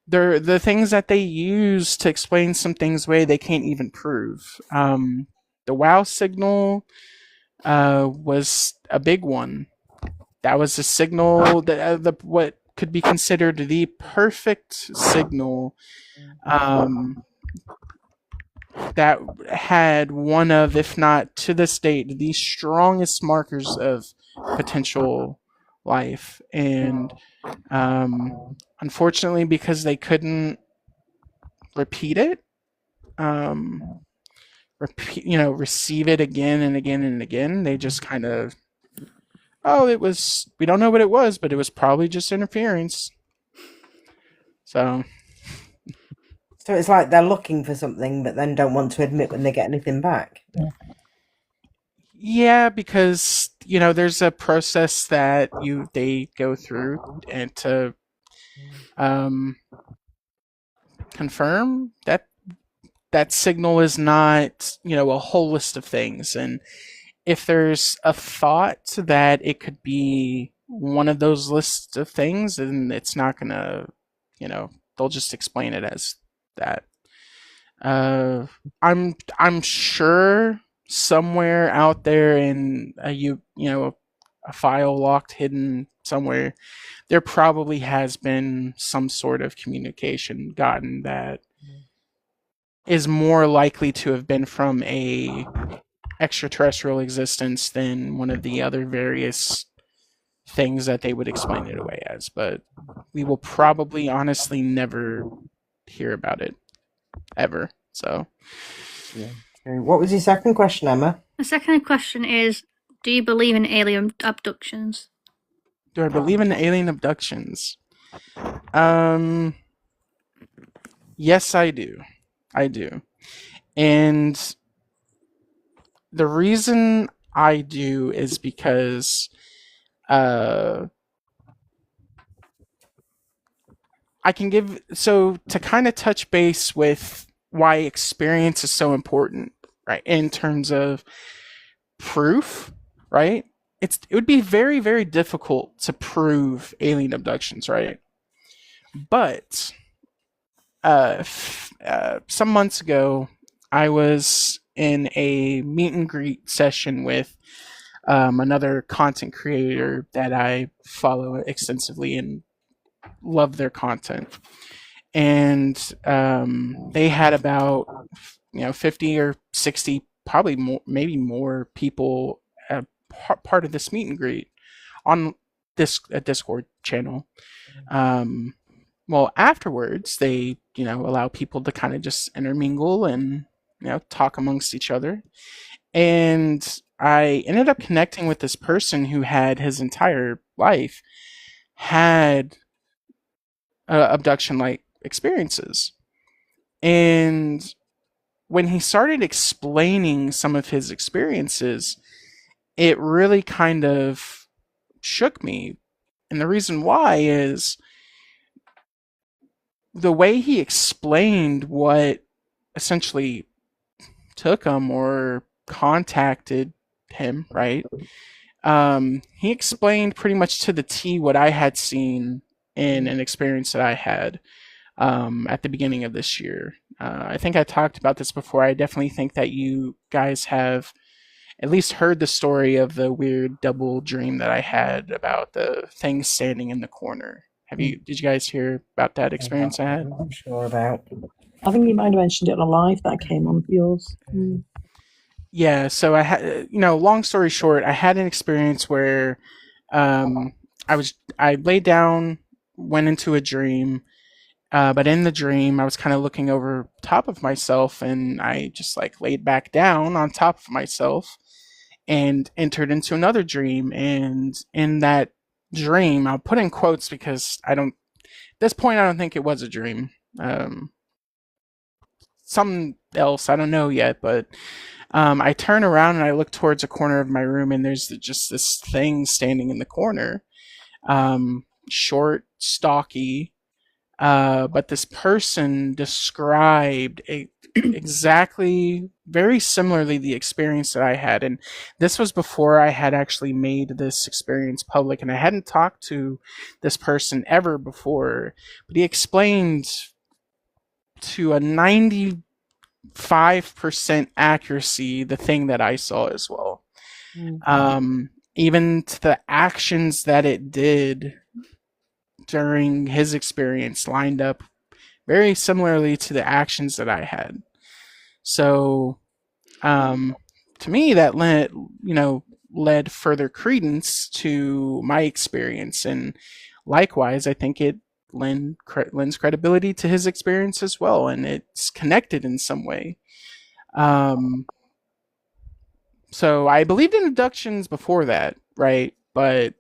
the things that they use to explain some things away. They can't even prove. The wow signal was a big one. That was a signal that what could be considered the perfect signal. That had one of, if not to this date, the strongest markers of potential life. And unfortunately, because they couldn't repeat it, receive it again and again and again, they just kind of, we don't know what it was, but it was probably just interference. So it's like they're looking for something, but then don't want to admit when they get anything back. Yeah, because there's a process that they go through and to confirm that signal is not a whole list of things, and if there's a thought that it could be one of those lists of things, then it's not gonna, they'll just explain it as that. I'm sure somewhere out there in a a file locked hidden somewhere, there probably has been some sort of communication gotten that is more likely to have been from a extraterrestrial existence than one of the other various things that they would explain it away as. But we will probably honestly never hear about it ever. So Yeah. Okay. What was your second question, Emma? The second question is, do you believe in alien abductions? do I believe in alien abductions? Yes, I do. I do. And the reason I do is because I can give, so to kind of touch base with why experience is so important, right? In terms of proof, right? It would be very, very difficult to prove alien abductions, right? But some months ago, I was in a meet and greet session with another content creator that I follow extensively and love their content. And they had about 50 or 60, probably more, maybe more people part of this meet and greet on this Discord channel. Well, afterwards, they allow people to kind of just intermingle and talk amongst each other. And I ended up connecting with this person who had his entire life had abduction-like experiences. And when he started explaining some of his experiences, it really kind of shook me. And the reason why is the way he explained what essentially took him or contacted him, right? He explained pretty much to the T what I had seen in an experience that I had at the beginning of this year. I think I talked about this before. I definitely think that you guys have at least heard the story of the weird double dream that I had about the thing standing in the corner. Did you guys hear about that experience I had? I'm sure about. I think you might have mentioned it on a live that came on yours. Yeah, so I had, long story short, I had an experience where I laid down, went into a dream, but in the dream, I was kind of looking over top of myself, and I just laid back down on top of myself and entered into another dream. And in that dream, I'll put in quotes because at this point, I don't think it was a dream. Something else, I don't know yet, but I turn around and I look towards a corner of my room, and there's just this thing standing in the corner. Short, stocky, but this person described exactly, very similarly, the experience that I had. And this was before I had actually made this experience public, and I hadn't talked to this person ever before, but he explained to a 95% accuracy the thing that I saw as well. Even to the actions that it did during his experience lined up very similarly to the actions that I had. So to me, that led further credence to my experience, and likewise, I think it lends credibility to his experience as well, and it's connected in some way. So I believed in abductions before that, right? But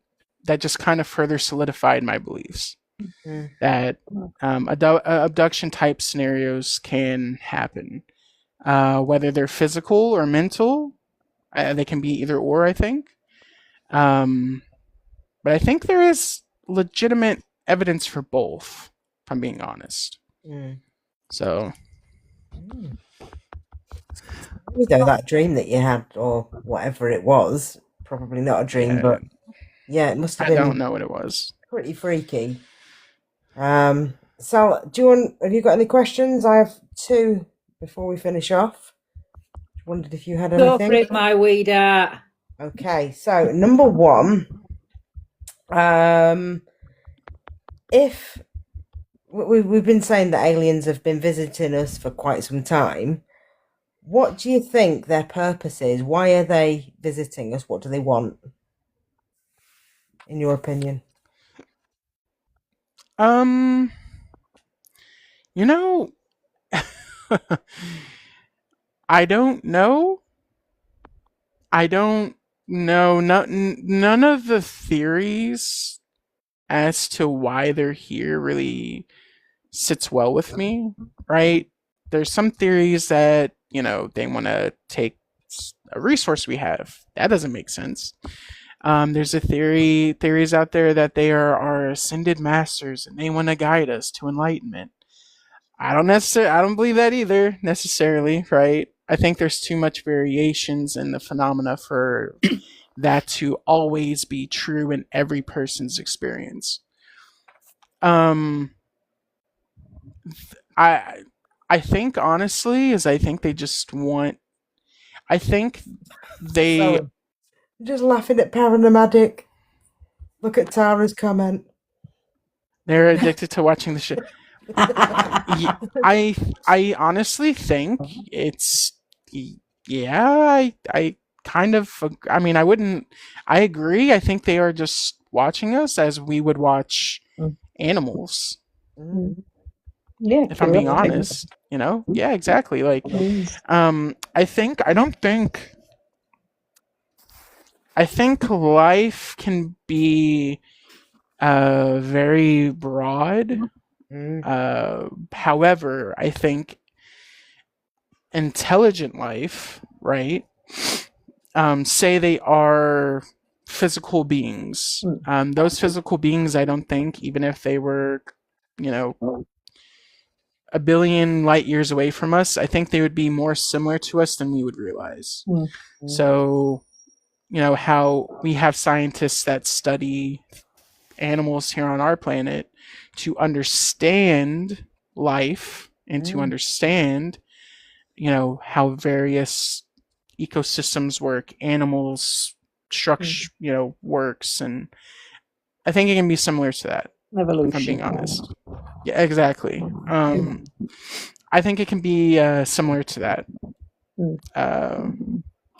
that just kind of further solidified my beliefs that abduction type scenarios can happen, whether they're physical or mental. They can be either or, I think. But I think there is legitimate evidence for both, if I'm being honest. So, that dream that you had, or whatever it was, probably not a dream, but yeah, it must have been. I don't know what it was. Pretty freaky. So, have you got any questions? I have two before we finish off. Wondered if you had anything. Go for it, my weeder. Okay, so number one, if we've been saying that aliens have been visiting us for quite some time, what do you think their purpose is? Why are they visiting us? What do they want, in your opinion? You know, I don't know. I don't know. None of the theories as to why they're here really sits well with me, right? There's some theories that, they want to take a resource we have. That doesn't make sense. There's theories out there that they are our ascended masters and they want to guide us to enlightenment. I don't believe that either necessarily, right? I think there's too much variations in the phenomena for that to always be true in every person's experience. I I think honestly is I think they just want. I think they So, just laughing at Paranormatic. Look at Tara's comment. they're addicted to watching the shit. I honestly think it's yeah. I kind of. I mean, I wouldn't. I agree. I think they are just watching us as we would watch animals. Yeah, If I'm being curiosity. honest, yeah, exactly. Like, I think life can be very broad. However, I think intelligent life, right? Say they are physical beings. Those physical beings, I don't think, even if they were, a billion light years away from us, I think they would be more similar to us than we would realize. So, how we have scientists that study animals here on our planet to understand life and to understand, how various ecosystems work, animals structure, works, and I think it can be similar to that. Evolution. If I'm being honest. Yeah, exactly. I think it can be similar to that.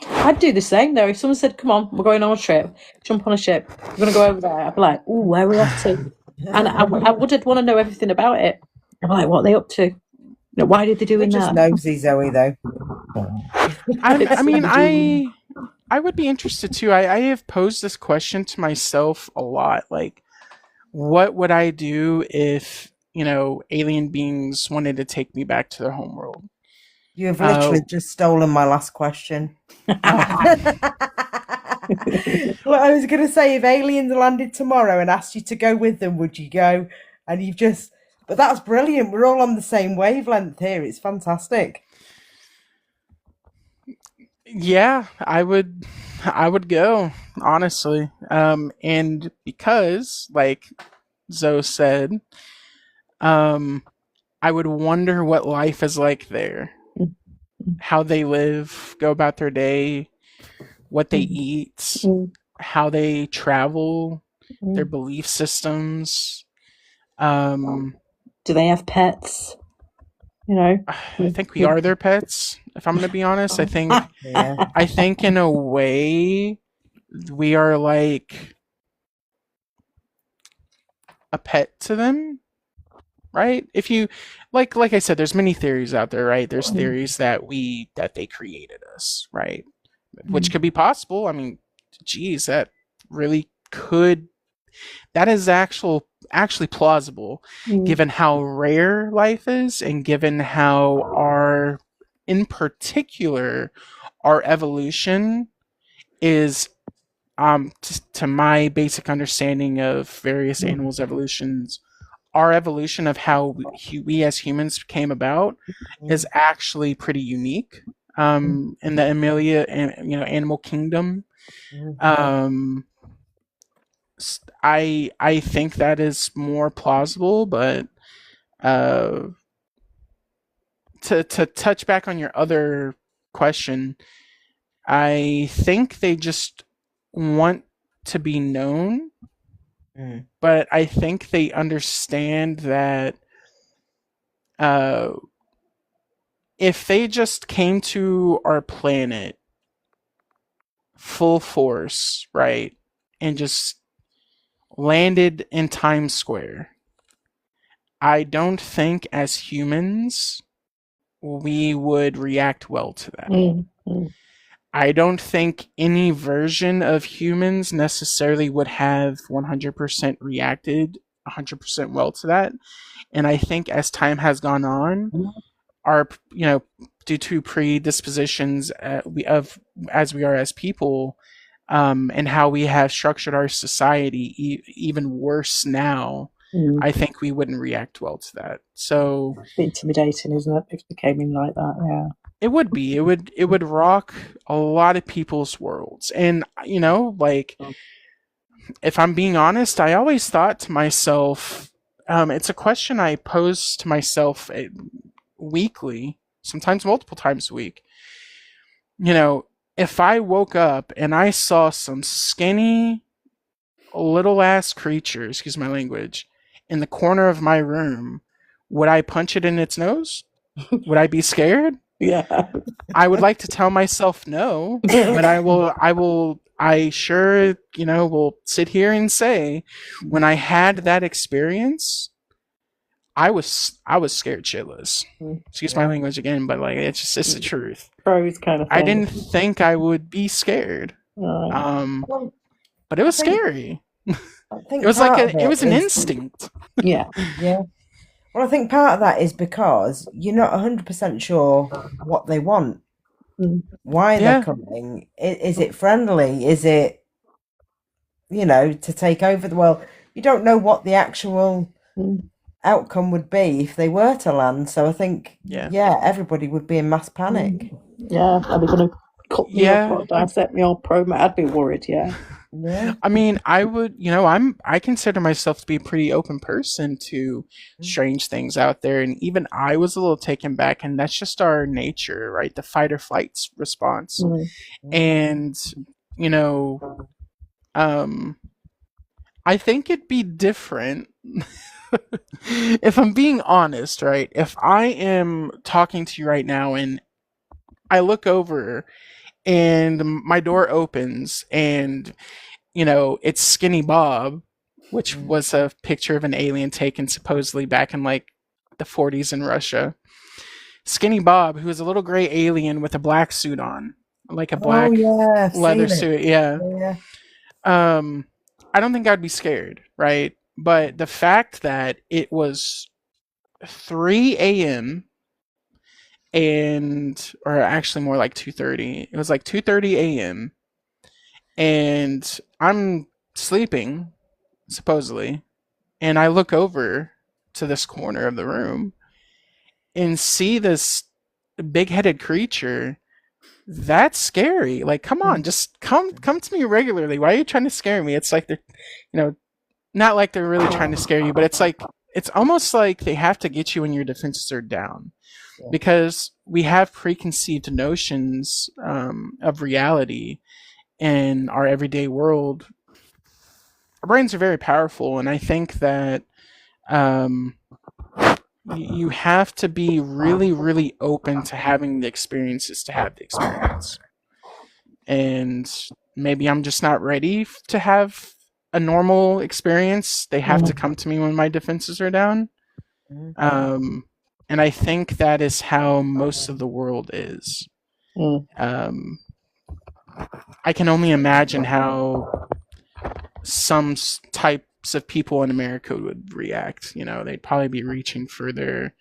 I'd do the same though. If someone said, "Come on, we're going on a trip. Jump on a ship. We're going to go over there," I'd be like, "Ooh, where are we off to?" And I would want to know everything about it. I'm like, "What are they up to? Why did they do We're just that?" nosy, Zoe, though. I would be interested too. I have posed this question to myself a lot. Like, what would I do if, alien beings wanted to take me back to their homeworld? You have literally just stolen my last question. Well, I was going to say, if aliens landed tomorrow and asked you to go with them, would you go? And you've just... But that's brilliant. We're all on the same wavelength here. It's fantastic. Yeah, I would go, honestly. And because, like Zoe said, I would wonder what life is like there. How they live, go about their day, what they eat, how they travel, their belief systems. Do they have pets? I think we are their pets. If I'm going to be honest, I think I think in a way we are like a pet to them, right? If you like I said, there's many theories out there, right? There's theories that they created us, right? Which could be possible. I mean, geez, that really could. That is actually plausible, given how rare life is, and given how in particular, our evolution is, to my basic understanding of various animals' evolutions, our evolution of how we as humans came about is actually pretty unique. In the animal kingdom. I think that is more plausible, but to touch back on your other question, I think they just want to be known, but I think they understand that if they just came to our planet full force, right, and just landed in Times Square, I don't think as humans we would react well to that. I don't think any version of humans necessarily would have 100% reacted 100% well to that. And I think as time has gone on, our, due to predispositions as we are as people, and how we have structured our society even worse now, I think we wouldn't react well to that. So It's intimidating, isn't it? If it came in like that, yeah. it would be. It would rock a lot of people's worlds. And like, if I'm being honest, I always thought to myself, it's a question I pose to myself weekly, sometimes multiple times a week. If I woke up and I saw some skinny little ass creature, excuse my language, in the corner of my room, would I punch it in its nose? Would I be scared? Yeah. I would like to tell myself no, but I sure, will sit here and say, when I had that experience, I was scared shitless. Excuse my language again, but like it's the truth. Pros kind of thing. I didn't think I would be scared. But it was scary. It was like it was an instinct. Yeah. Yeah. Well, I think part of that is because you're not 100% sure what they want, why they're coming. Is it friendly? Is it, to take over the world? You don't know what the actual outcome would be if they were to land. So I think, everybody would be in mass panic. Yeah. Are they going to cut me up or dissect me or probe me? I'd be worried, yeah. Yeah. I mean, I would, I consider myself to be a pretty open person to strange things out there. And even I was a little taken back, and that's just our nature, right? The fight or flight response. And, I think it'd be different if I'm being honest, right? If I am talking to you right now and I look over and my door opens and it's Skinny Bob, which was a picture of an alien taken supposedly back in like the 40s in Russia. Skinny Bob, who is a little gray alien with a black suit on, like a black leather suit. Yeah. I don't think I'd be scared, right? But the fact that it was 3 a.m. or actually more like 2:30. It was like 2:30 a.m. and I'm sleeping, supposedly, and I look over to this corner of the room and see this big-headed creature. That's scary. Like, come on, just come to me regularly. Why are you trying to scare me? It's like they're, not like they're really trying to scare you, but it's almost like they have to get you when your defenses are down. Because we have preconceived notions of reality in our everyday world. Our brains are very powerful, and I think that you have to be really, really open to having the experiences to have the experience. And maybe I'm just not ready to have a normal experience. They have to come to me when my defenses are down. And I think that is how most of the world is. I can only imagine how some types of people in America would react. They'd probably be reaching for their,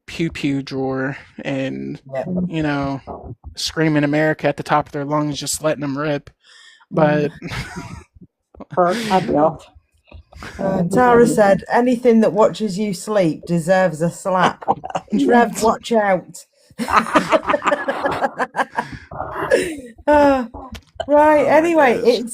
pew drawer and, screaming America at the top of their lungs, just letting them rip. But I'd be off. Tara said, anything that watches you sleep deserves a slap. Trev, watch out. Right, anyway, it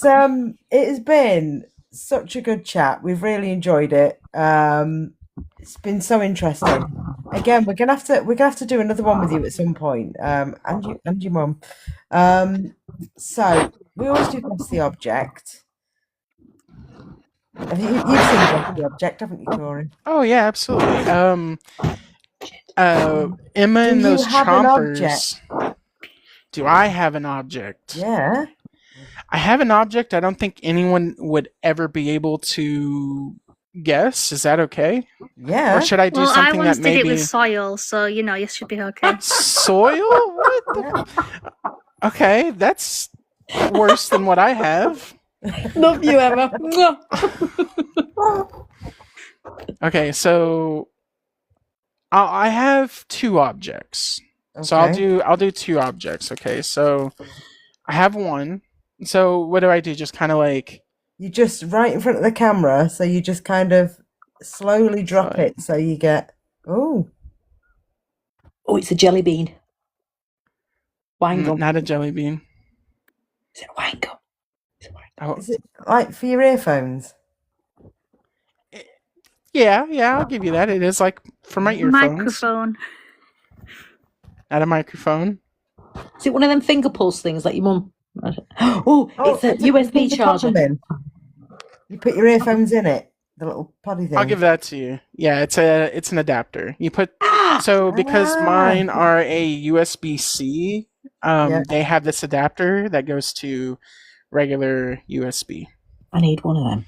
has been such a good chat. We've really enjoyed it. It's been so interesting. Again, we're gonna have to do another one with you at some point. And your mum. So We always do guess the object. You've seen Guess the Object, haven't you, Cory? Oh yeah, absolutely. Emma Do and you those have an chompers. Do I have an object? Yeah. I have an object I don't think anyone would ever be able to guess. Is that okay? Yeah. Or should I do Well, I something once that did it maybe with soil, so you should be okay. soil? What? Okay, that's worse than what I have. Love you, Emma. Okay, so I have two objects. Okay. So I'll do two objects. Okay, so I have one. So what do I do? Just kind of like You just right in front of the camera, so you just kind of slowly drop Right. it, so you get. Oh, It's a jelly bean. Wine gum. not a jelly bean. Is it a wine gum? Oh, is it like for your earphones? yeah, I'll give you that. It is like for my earphones. Microphone. Not a microphone. Is it one of them finger pulse things like your mum? Oh, it's a USB you charger. put them in. You put your earphones in it, the little poddy thing. I'll give that to you. Yeah, it's an adapter. You put because mine are a USB-C. They have this adapter that goes to regular USB. I need one of them.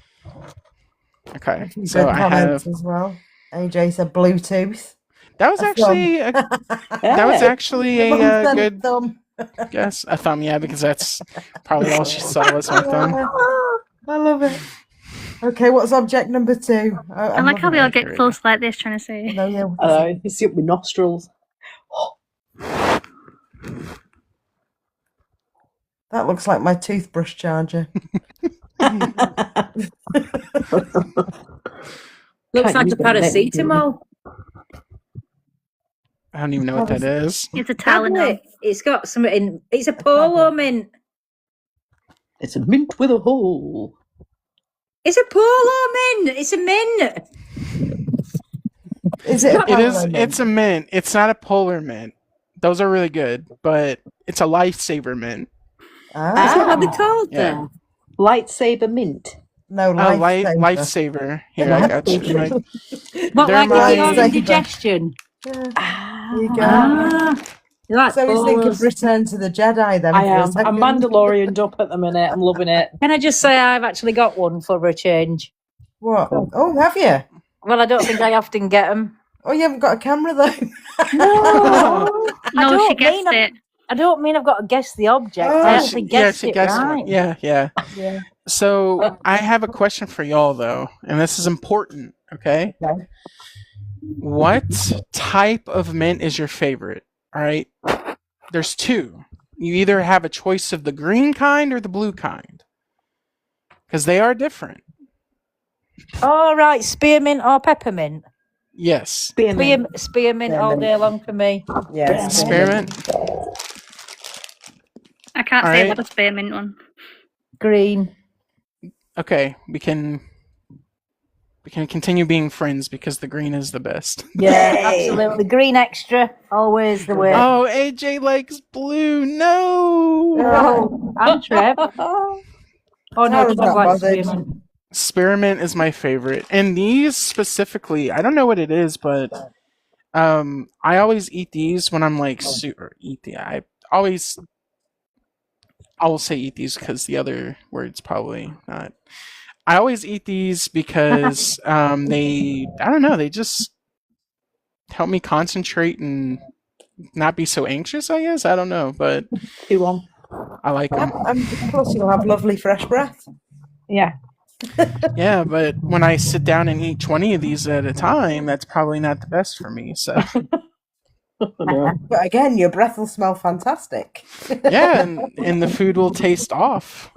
Okay, You've so got I comments have. as well. AJ said Bluetooth. That was actually a good thumb. guess. A thumb, yeah, because that's probably all she saw was my thumb. I love it. Okay, what's object number 2? I like how we all get close like this trying to say. No, yeah. You see it with nostrils. That looks like my toothbrush charger. Looks like a paracetamol. I don't even know what that is. It's a Tylenol. It's got something in. It's a polo mint. It's a mint with a hole. It's a polo mint. It's a mint. Is it? It's a mint. It's not a polar mint. Those are really good, but it's a lifesaver mint. That's what they called Yeah. Lightsaber mint. No, lifesaver. Here, I got you. Like, What, They're like my- your indigestion? Yeah. There you go. You like So he's thinking polos. Return to the Jedi then. I for a am. second. I'm Mandalorianed up at the minute. I'm loving it. Can I just say I've actually got one for a change? What? Oh, have you? Well, I don't think I often get them. Oh, you haven't got a camera though. No, No, she guessed it. I don't mean I've got to guess the object. Oh, I actually guessed she it guessed right. it. Yeah. Yeah. So I have a question for y'all though, and this is important. Okay. Okay. What type of mint is your favorite? All right. There's two. You either have a choice of the green kind or the blue kind, because they are different. All right, spearmint or peppermint? Yes. Spearmint all Spearmint. day long for me. Yeah. Experiment. I can't All say right. what a spearmint one. Green. Okay, we can continue being friends because the green is the best. Yeah, absolutely. Green extra, always the way. Oh, AJ likes blue. No. Oh, and Trev. Oh no, Tara's Trev not likes bothered. spearmint. Spearmint is my favorite, and these specifically, I don't know what it is, but I always eat these when I'm like I will say eat these because the other word's probably not. I always eat these because they just help me concentrate and not be so anxious, I guess. I don't know, but 2-1. I like them. And plus you'll have lovely fresh breath. Yeah. Yeah, but when I sit down and eat 20 of these at a time, that's probably not the best for me. So But again, your breath will smell fantastic. yeah, and the food will taste off.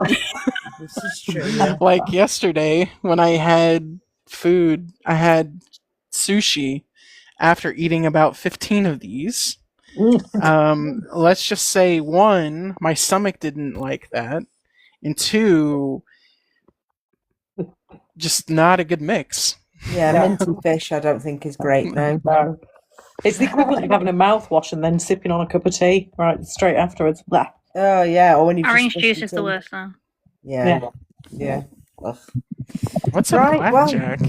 This is true. Yeah. Like yesterday when I had food, I had sushi after eating about 15 of these. Let's just say 1, my stomach didn't like that, and 2, just not a good mix. Yeah, minty fish I don't think is great now. No. It's the equivalent of having a mouthwash and then sipping on a cup of tea right straight afterwards. Blah. Oh yeah, or when you Orange just juice is the worst though. Yeah, yeah. Ugh. What's a Right, well- blackjack?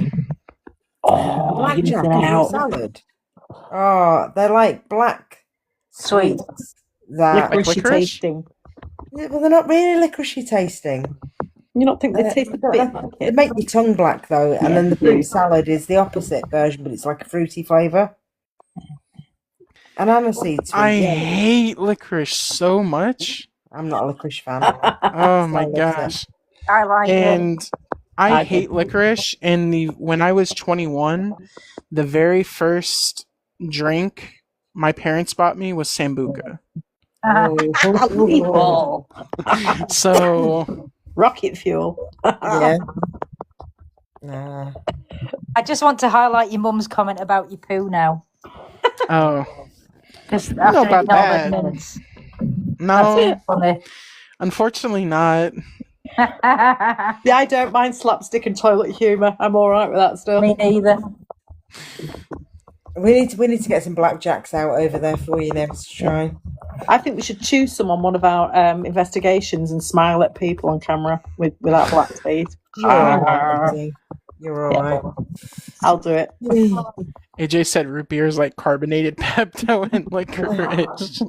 Oh, Blackjack you're and missing out. salad. Oh, they're like black Sweet. sweets that. Like Licoricey licorice? tasting. Yeah, well, they're not really licoricey tasting. You not think they taste a bit like They it? make your tongue black though, and then the fruit salad is the opposite version, but it's like a fruity flavour. And aniseed sweet. I Yeah, hate licorice so much. I'm not a licorice fan. Oh my Stella loves it. gosh. I like it. And I I hate licorice. And when I was 21, the very first drink my parents bought me was Sambuca. Unbelievable. So Rocket fuel. Yeah. Nah. I just want to highlight your mum's comment about your poo now. oh Because know after about eating all that. the mints. no, Funny. unfortunately not. Yeah, I don't mind slapstick and toilet humour. I'm all right with that stuff. Me neither. We need to get some blackjacks out over there for you next to try. I think we should choose some on one of our investigations and smile at people on camera with our black teeth. You're all right. Lizzie. You're all right. I'll do it. AJ said root beer is like carbonated Pepto and licorice.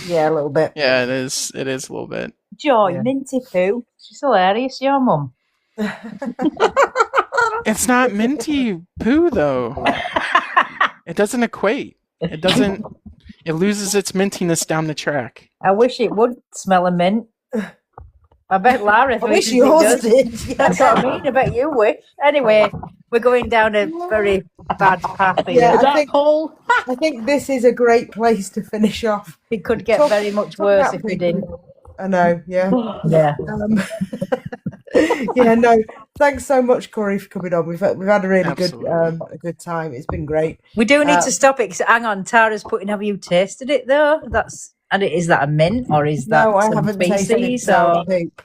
Yeah, a little bit. Yeah, it is. It is a little bit. Joy, Yeah. minty poo. She's hilarious, your mum. It's not minty poo though. It doesn't equate. It doesn't. It loses its mintiness down the track. I wish it would smell of mint. I bet Lara I thinks wish it yours does. did. Yeah. That's what I mean. I bet you wish. Anyway, we're going down a very bad path here. Yeah. Is that Paul? I think this is a great place to finish off. It could get Talk- very much talk worse about if we people. didn't. I know, yeah. Yeah. Yeah, no. Thanks so much, Cory, for coming on. We've had a really Absolutely. good time. It's been great. We do need to stop it. 'Cause hang on, Tara's putting. Have you tasted it though? Is that a mint or is that No, I some haven't tasted species? sour Or poop.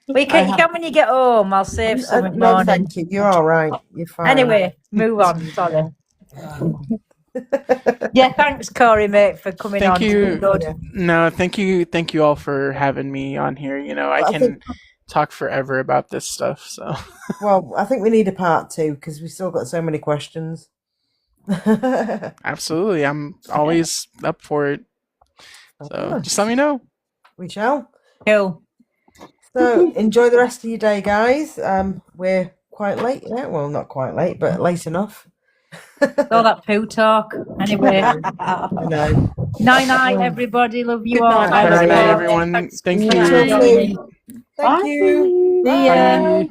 well, you can when you get home. I'll save some in No, morning. thank you. You're all right. You're fine. Anyway, move on. Sorry. Yeah, thanks, Cory, mate, for coming Thank on. you. It's been good. Yeah. No, thank you all for having me on here. You know, I Well, I can think- talk forever about this stuff. So Well, I think we need a part 2 because we've still got so many questions. absolutely, I'm always up for it. So just let me know. We shall. Cool. So enjoy the rest of your day, guys. We're quite late now. Well, not quite late, but late enough. All that poo talk. Anyway, I know. night, everybody. Love you Good all. night, Bye. Good night, Bye. everyone. Thank Good you. night. Thank you. See ya. Bye.